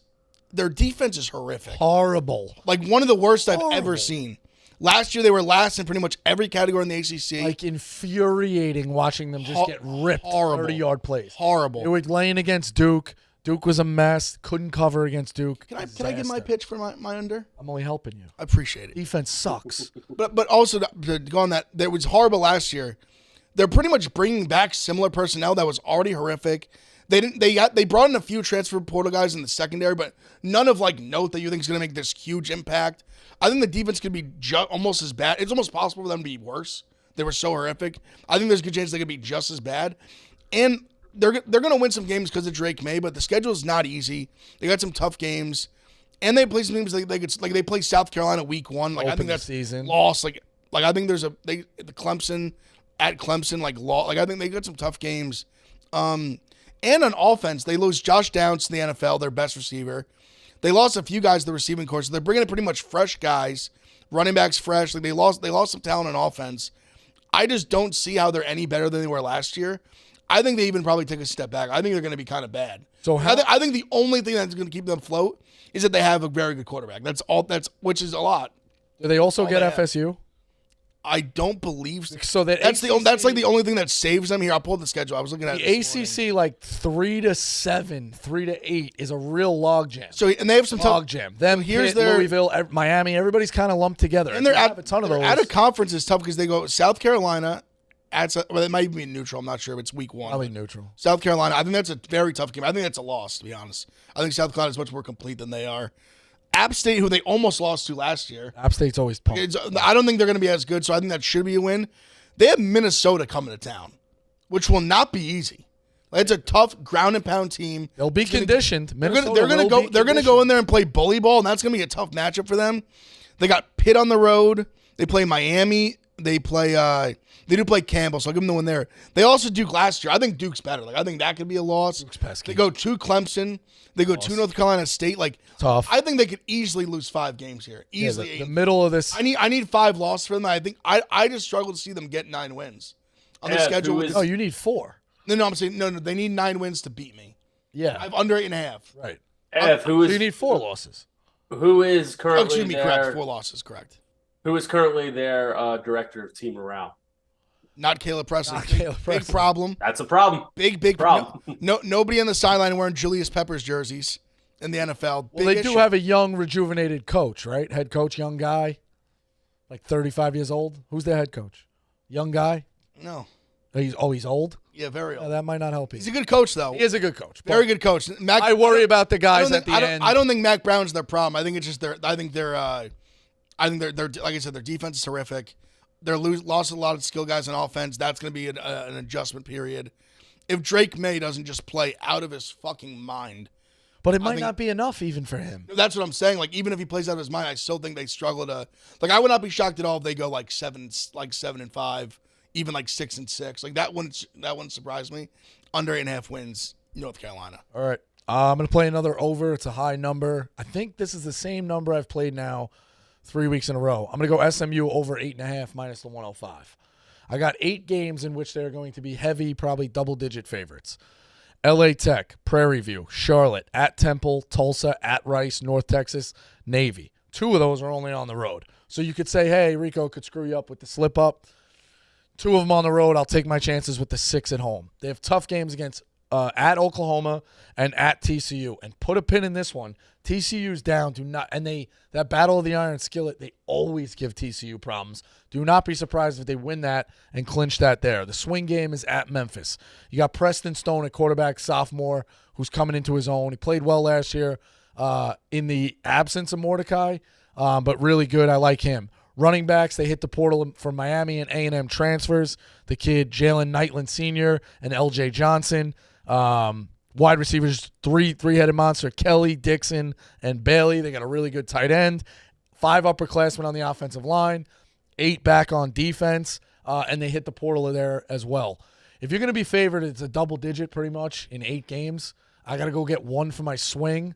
their defense is horrific. Horrible. Like one of the worst I've ever seen. Last year they were last in pretty much every category in the ACC. Like infuriating watching them just get ripped. Horrible. 30-yard plays. Horrible. They were laying against Duke. Duke was a mess. Couldn't cover against Duke. Can I get my pitch for my under? I'm only helping you. I appreciate it. Defense sucks. But also to go on that, that was horrible last year. They're pretty much bringing back similar personnel that was already horrific. They brought in a few transfer portal guys in the secondary, but none of note that you think is going to make this huge impact. I think the defense could be almost as bad. It's almost possible for them to be worse. They were so horrific. I think there's a good chance they could be just as bad. And they're going to win some games because of Drake May, but the schedule is not easy. They got some tough games, and they play some games they play South Carolina week 1. I think that's season loss. I think there's the Clemson at Clemson I think they got some tough games. And on offense, they lose Josh Downs to the NFL, their best receiver. They lost a few guys to the receiving corps, so they're bringing in pretty much fresh guys, running backs fresh. They lost some talent on offense. I just don't see how they're any better than they were last year. I think they even probably take a step back. I think they're going to be kind of bad. So I think the only thing that's going to keep them afloat is that they have a very good quarterback. That's all. Which is a lot. Do they also get FSU? I don't believe so. So that's the only thing that saves them here. I'll pull the schedule. I was looking at the ACC 3-7, 3-8 is a real logjam. So and they have some logjam. Them here's their Louisville, Miami. Everybody's kind of lumped together. And they're a ton of those. Out of conference is tough because they go South Carolina. It might even be neutral. I'm not sure if it's week 1. Probably neutral. South Carolina. I think that's a very tough game. I think that's a loss, to be honest. I think South Carolina is much more complete than they are. App State, who they almost lost to last year. App State's always pumped. I don't think they're going to be as good, so I think that should be a win. They have Minnesota coming to town, which will not be easy. It's a tough ground and pound team. They'll be conditioned. They're going to go in there and play bully ball, and that's going to be a tough matchup for them. They got Pitt on the road. They play Miami. They do play Campbell, so I'll give them the win there. They also Duke last year. I think Duke's better. I think that could be a loss. Duke's pesky. They go to Clemson. They go to North Carolina State. Tough. I think they could easily lose 5 games here. Easily. The middle of this. I need 5 losses for them. I think I just struggle to see them get 9 wins on the schedule. You need 4. No, I'm saying no. They need 9 wins to beat me. Yeah. I have under 8.5. Right. So you need 4 losses. Who is currently excuse me, correct. 4 losses, correct. Who is currently their director of team morale? Not Caleb Preston. Big problem. That's a problem. Big problem. Nobody on the sideline wearing Julius Peppers jerseys in the NFL. Well, they do have a young, rejuvenated coach, right? Head coach, young guy, 35 years old. Who's their head coach? Young guy? No. He's old? Yeah, very old. That might not help you. He's a good coach, though. He is a good coach. Very good coach. I worry about the guys at the end. I don't think Mac Brown's their problem. I think it's just they're like I said, their defense is horrific. They're lost a lot of skill guys on offense. That's going to be an adjustment period. If Drake May doesn't just play out of his fucking mind. But it might not be enough even for him. That's what I'm saying. Even if he plays out of his mind, I still think they struggle to. I would not be shocked at all if they go 7-5, even 6-6. That wouldn't surprise me. Under 8.5 wins, North Carolina. All right. I'm going to play another over. It's a high number. I think this is the same number I've played now 3 weeks in a row. I'm going to go SMU over 8.5 minus the 105. I got 8 games in which they're going to be heavy, probably double-digit favorites. LA Tech, Prairie View, Charlotte, at Temple, Tulsa, at Rice, North Texas, Navy. 2 of those are only on the road. So you could say, hey, Rico could screw you up with the slip up. 2 of them on the road. I'll take my chances with the 6 at home. They have tough games against at Oklahoma and at TCU. And put a pin in this one. TCU's down. That battle of the iron skillet, they always give TCU problems. Do not be surprised if they win that and clinch that there. The swing game is at Memphis. You got Preston Stone at quarterback, sophomore, who's coming into his own. He played well last year in the absence of Mordecai, but really good. I like him. Running backs, they hit the portal for Miami and A&M transfers. The kid, Jalen Knightland Sr. and L.J. Johnson. Wide receivers, three-headed monster, Kelly, Dixon, and Bailey. They got a really good tight end. 5 upperclassmen on the offensive line. 8 back on defense. And they hit the portal there as well. If you're going to be favored, it's a double-digit pretty much in 8 games. I got to go get 1 for my swing.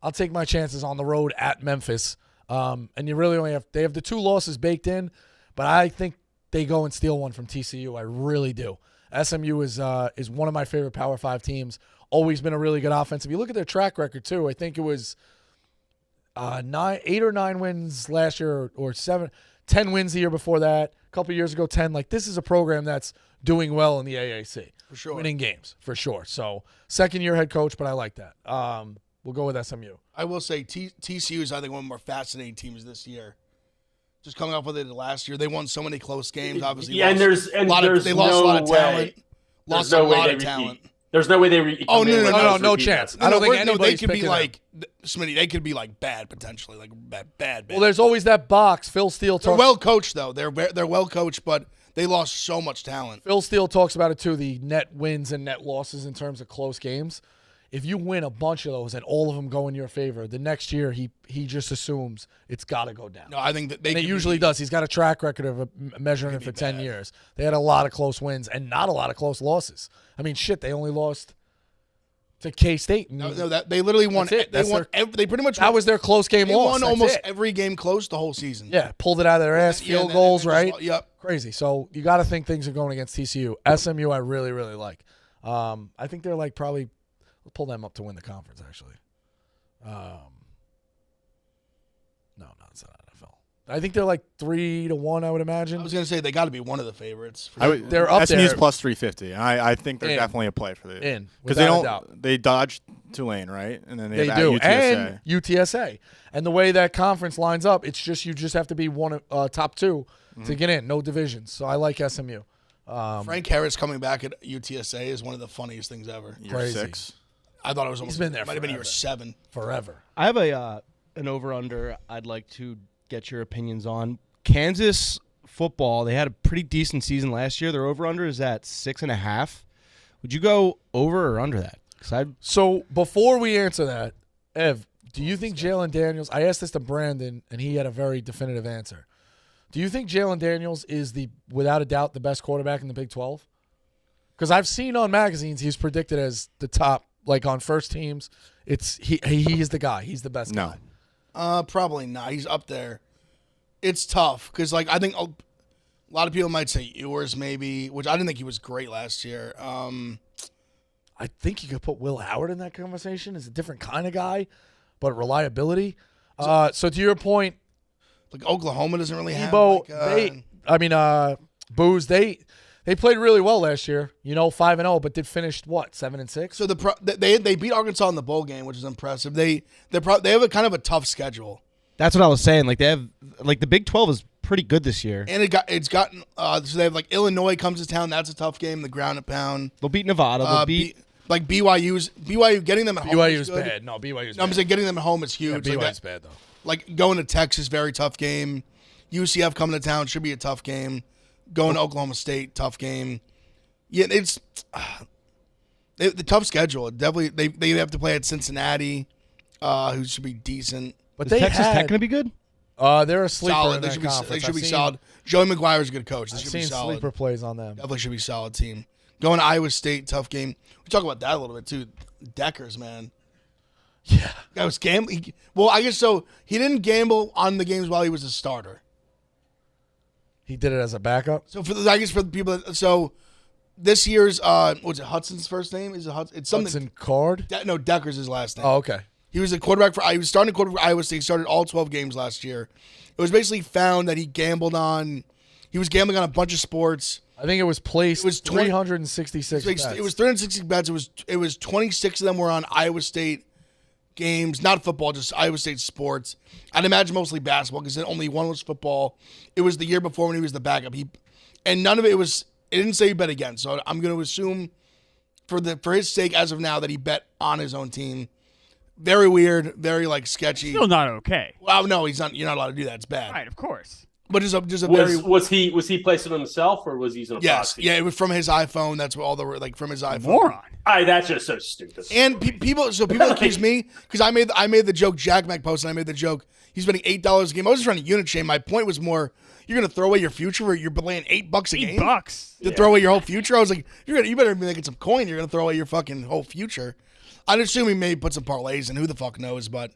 I'll take my chances on the road at Memphis. And you really only they have the 2 losses baked in, but I think they go and steal one from TCU. I really do. SMU is one of my favorite Power 5 teams. Always been a really good offense. If you look at their track record too, I think it was 8 or 9 wins last year, or 10 wins the year before that. A couple of years ago, 10. Like, this is a program that's doing well in the AAC. For sure. Winning games, for sure. So, second-year head coach, but I like that. We'll go with SMU. I will say TCU is, I think, one of the more fascinating teams this year. Just coming off with it last year, they won so many close games. Obviously, yeah, they lost a lot of talent. Lost a lot of talent. There's no way they. No chance. I don't think anybody's they could be picking like Smitty. They could be like bad potentially, like bad. Well, there's always that box. Phil Steele talks. They're well coached though. They're well coached, but they lost so much talent. Phil Steele talks about it too. The net wins and net losses in terms of close games. If you win a bunch of those and all of them go in your favor, the next year he just assumes it's got to go down. No, I think that it usually does. He's got a track record of measuring it for 10 years. They had a lot of close wins and not a lot of close losses. I mean, shit, they only lost to K-State. They literally won. They pretty much. That was their close game loss. They won almost every game close the whole season. Yeah, pulled it out of their ass. Field goals, right? Yep. Crazy. So you got to think things are going against TCU. SMU, I really, really like. I think they're like probably. We'll pull them up to win the conference, actually. No, it's not NFL. I think they're like 3-1, I would imagine. I was going to say they got to be one of the favorites. They're up there. SMU's plus 350. I think they're definitely a play for the because they dodged Tulane, right? And then they do. UTSA. And UTSA. And the way that conference lines up, it's just you just have to be one top 2 to get in. No divisions. So I like SMU. Frank Harris coming back at UTSA is one of the funniest things ever. Year 6. I thought it was almost. He's been there. Might have been year 7. Forever. I have an over/under. I'd like to get your opinions on Kansas football. They had a pretty decent season last year. Their over/under is at 6.5. Would you go over or under that? So before we answer that, Ev, do you think Jalen Daniels? I asked this to Brandon, and he had a very definitive answer. Do you think Jalen Daniels is without a doubt, the best quarterback in the Big 12? Because I've seen on magazines he's predicted as the top. Like on first teams, he is the guy. He's the best guy. Probably not. He's up there. It's tough because I think a lot of people might say Ewers maybe, which I didn't think he was great last year. I think you could put Will Howard in that conversation. He's a different kind of guy, but reliability. So to your point, like Oklahoma doesn't really have. Booze. They played really well last year, 5-0, but did finish 7-6. So they beat Arkansas in the bowl game, which is impressive. They have a kind of a tough schedule. That's what I was saying. Like they have, the Big 12 is pretty good this year, and it's gotten. So they have Illinois comes to town. That's a tough game. The ground and pound. They'll beat Nevada. They'll beat BYU getting them at home. BYU's bad. No, BYU's bad. I'm saying getting them at home is huge. Yeah, BYU's bad though. Like going to Texas, very tough game. UCF coming to town should be a tough game. Going to Oklahoma State, tough game. Yeah, it's the tough schedule. Definitely, they have to play at Cincinnati, who should be decent. But is Texas Tech going to be good? They're a sleeper solid. in that conference. They should be solid. Joey McGuire's a good coach. They should be solid. Sleeper plays on them. Definitely should be a solid team. Going to Iowa State, tough game. We talk about that a little bit too. Deckers, man. Yeah, that was gambling. Well, I guess so. He didn't gamble on the games while he was a starter. He did it as a backup. So for the people, this year's what's it? Hudson's first name is it Hudson? It's something. Hudson Card. No, Decker's his last name. Oh, okay. He was a quarterback for. He was starting quarterback for Iowa State. He started all 12 games last year. It was basically found that he gambled on. He was gambling on a bunch of sports. I think it was placed. It was 366 bets. It was 360 bets. It was 26 of them were on Iowa State games, not football, just Iowa State sports. I'd imagine mostly basketball because only one was football. It was the year before when he was the backup. And none of it was. It didn't say he bet again. So I'm going to assume, for his sake, as of now, that he bet on his own team. Very weird, very sketchy. Still not okay. Well, no, he's not. You're not allowed to do that. It's bad. Right, of course. But just a very. Was he placing himself or was he using a proxy? Yeah, it was from his iPhone. That's what all the from his iPhone. Moron. That's just so stupid. And people accuse me because I made the joke. Jack Mac posted. I made the joke. He's spending $8 a game. I was just trying to unit shame. My point was more. You're gonna throw away your future, or you're playing $8 a game. $8 to throw away your whole future. I was like, you better be making some coin. You're gonna throw away your fucking whole future. I'd assume he may put some parlays in. Who the fuck knows? But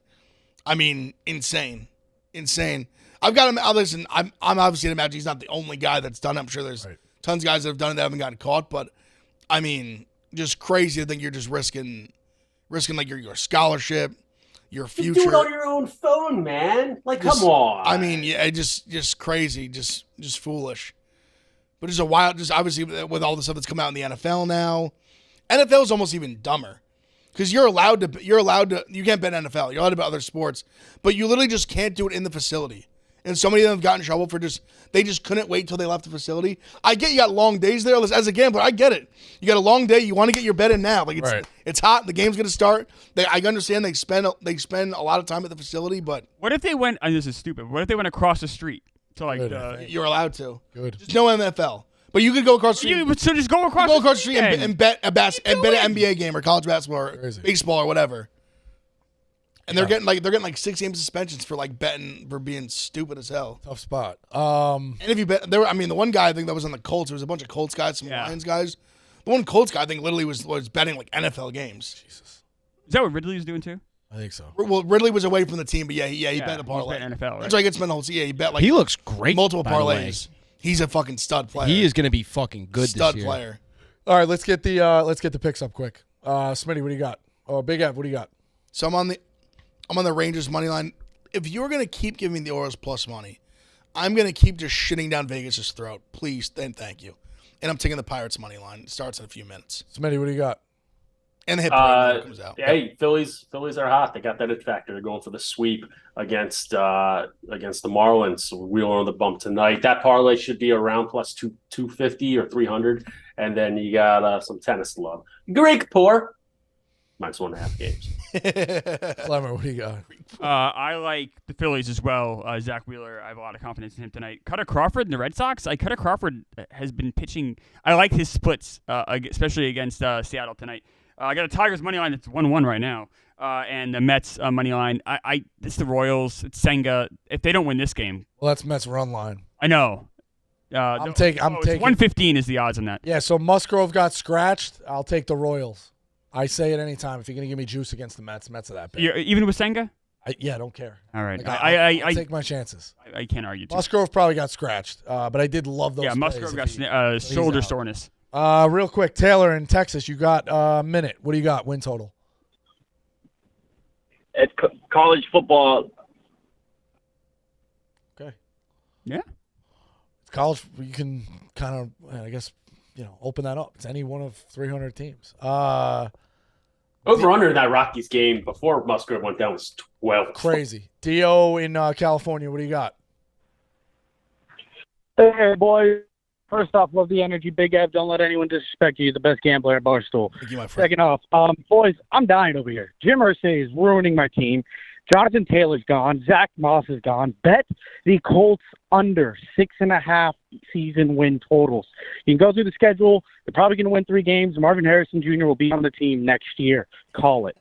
I mean, insane. I've got him. Listen, I'm obviously imagine he's not the only guy that's done it. I'm sure there's tons of guys that have done it that haven't gotten caught. But I mean, just crazy to think you're just risking your scholarship, your future. You do it on your own phone, man. Come on. I mean, yeah, just crazy, just foolish. But just a wild, just obviously with all the stuff that's come out in the NFL now, NFL is almost even dumber. Because you can't bet NFL. You're allowed to bet other sports. But you literally just can't do it in the facility. And so many of them have gotten in trouble for they just couldn't wait till they left the facility. I get you got long days there. As a gambler, I get it. You got a long day. You want to get your bet in now. It's hot. The game's going to start. I understand they spend a lot of time at the facility, but. What if they went, and this is stupid, what if they went across the street to You're allowed to. Good. Just no NFL. But you could go across the street. So just go across the street and bet an NBA game or college basketball or baseball or whatever. And they're getting 6 game suspensions for betting for being stupid as hell. Tough spot. And if you bet, the one guy I think that was on the Colts, there was a bunch of Colts guys, some Lions guys. The one Colts guy I think literally was betting NFL games. Jesus. Is that what Ridley was doing too? I think so. Well, Ridley was away from the team, but he bet a parlay. NFL, right? That's why he gets spent the whole season. He bet he looks great. Multiple parlays. He's a fucking stud player. He is going to be fucking good stud this year. Player. All right, let's get the picks up quick. Smitty, what do you got? Oh, Big Ev, what do you got? So I'm on the Rangers money line. If you're going to keep giving me the Orioles plus money, I'm going to keep just shitting down Vegas' throat. Please and thank you. And I'm taking the Pirates money line. It starts in a few minutes. Smitty, what do you got? And the hit parade comes out. Hey, Phillies are hot. They got that it factor. They're going for the sweep against the Marlins. Wheeler on the bump tonight. That parlay should be around plus 250 or 300. And then you got some tennis love. Greg Poor. Minus 1.5 games. Clemmer, what do you got? I like the Phillies as well. Zach Wheeler, I have a lot of confidence in him tonight. Cutter Crawford and the Red Sox. Cutter Crawford has been pitching. I like his splits, especially against Seattle tonight. I got a Tigers money line that's 1-1 right now, and the Mets money line. It's the Royals. It's Senga. If they don't win this game, Well, that's Mets run line. I know. I'm taking 115 is the odds on that. Yeah, so Musgrove got scratched. I'll take the Royals. I say it any time. If you're going to give me juice against the Mets are that big. Even with Senga? I don't care. All right. I'll take my chances. I can't argue. Musgrove probably got scratched, but I did love those plays. Musgrove got shoulder soreness. Real quick, Taylor in Texas, you got a minute. What do you got? Win total. It's college football. Okay. Yeah. It's college. You can kind of, I guess, open that up. It's any one of 300 teams. Over under in that Rockies game before Musgrove went down was 12. Crazy. Dio in California, what do you got? Hey, boys. First off, love the energy. Big Ev, don't let anyone disrespect you. You're the best gambler at Barstool. Thank you, my friend. Second off, boys, I'm dying over here. Jim Irsay is ruining my team. Jonathan Taylor's gone. Zach Moss is gone. Bet the Colts under 6.5 season win totals. You can go through the schedule. They're probably going to win 3 games. Marvin Harrison Jr. will be on the team next year. Call it.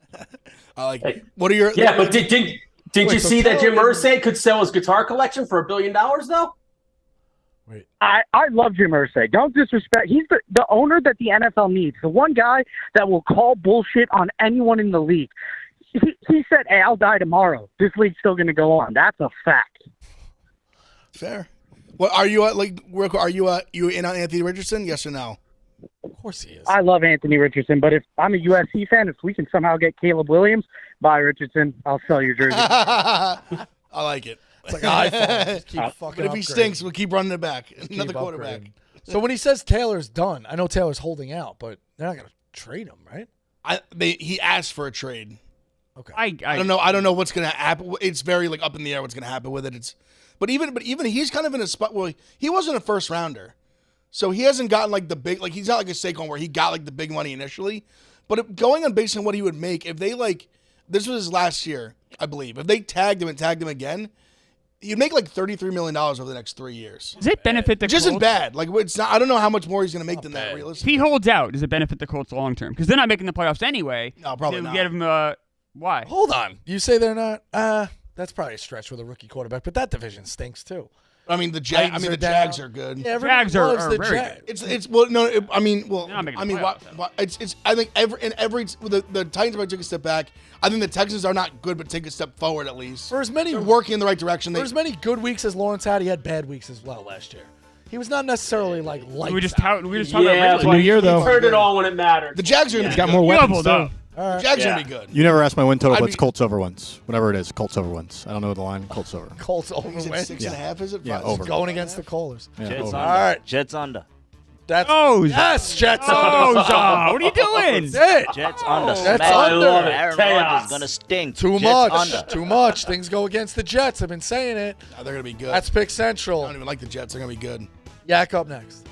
I like it. What are your... Yeah, but did you see that Jim Irsay could sell his guitar collection for $1 billion, though? Wait. I love Jim Irsay. Don't disrespect. He's the owner that the NFL needs. The one guy that will call bullshit on anyone in the league. He said, hey, I'll die tomorrow. This league's still going to go on. That's a fact. Fair. What are you at? Are you in on Anthony Richardson? Yes or no? Of course he is. I love Anthony Richardson, but if I'm a USC fan, if we can somehow get Caleb Williams, bye Richardson, I'll sell your jersey. I like it. It's like an iPhone. Just keep fucking But if he upgrading. stinks, we'll keep running it back. Just Another keep quarterback. upgrading. So when he says Taylor's done, I know Taylor's holding out, but they're not going to trade him, right? He asked for a trade. Okay. I don't know what's gonna happen. It's very like up in the air what's gonna happen with it. But even he's kind of in a spot where he wasn't a first rounder, so he hasn't gotten like the big, like he's not like a Saquon where he got like the big money initially. But going on based on what he would make if they like, this was his last year, I believe. If they tagged him again, he'd make like $33 million over the next 3 years. Does it benefit the Which Colts? isn't bad. Like it's not. I don't know how much more he's gonna make than that. If Realistically, he holds out, does it benefit the Colts long term? Because they're not making the playoffs anyway. No, probably They'll not. Get him, why? Hold on. You say they're not? That's probably a stretch with a rookie quarterback, but that division stinks too. I mean the Titans are Jags down. are good. Yeah, everybody Jags are loves the very Jags. good. It's well no it, I mean well They're not making I the mean playoffs, it's I think the Titans might take a step back. I think the Texans are not good but take a step forward at least. For as many They're working in the right direction. For as many good weeks as Lawrence had, he had bad weeks as well last year. He was not necessarily like lights We were just out. talking Yeah, about but New year, he though. turned it on when it mattered. The Jags are Yeah. gonna be Got good. more He weapons. leveled too. up. All right. The Jags are Yeah. gonna be good. You never asked my win total, I'd but it's be- Colts over wins. Whatever it is, Colts over wins. I don't know the line. Colts over. Colts over Is it win. 6.5? Is it? Yeah, Five? over. Going against the Kohlers. Yeah, Jets over. under. All right. Jets under. That's O's. yes, Jets. What are you doing? That's it. Jets under. Jets Smash. under. I love it. Aaron Chaos. Rodgers gonna stink. Too Jets much. Under. Too much. Things go against the Jets. I've been saying it. They're gonna be good. That's Pick I Central. don't even like the Jets. They're gonna be good. Yak up next.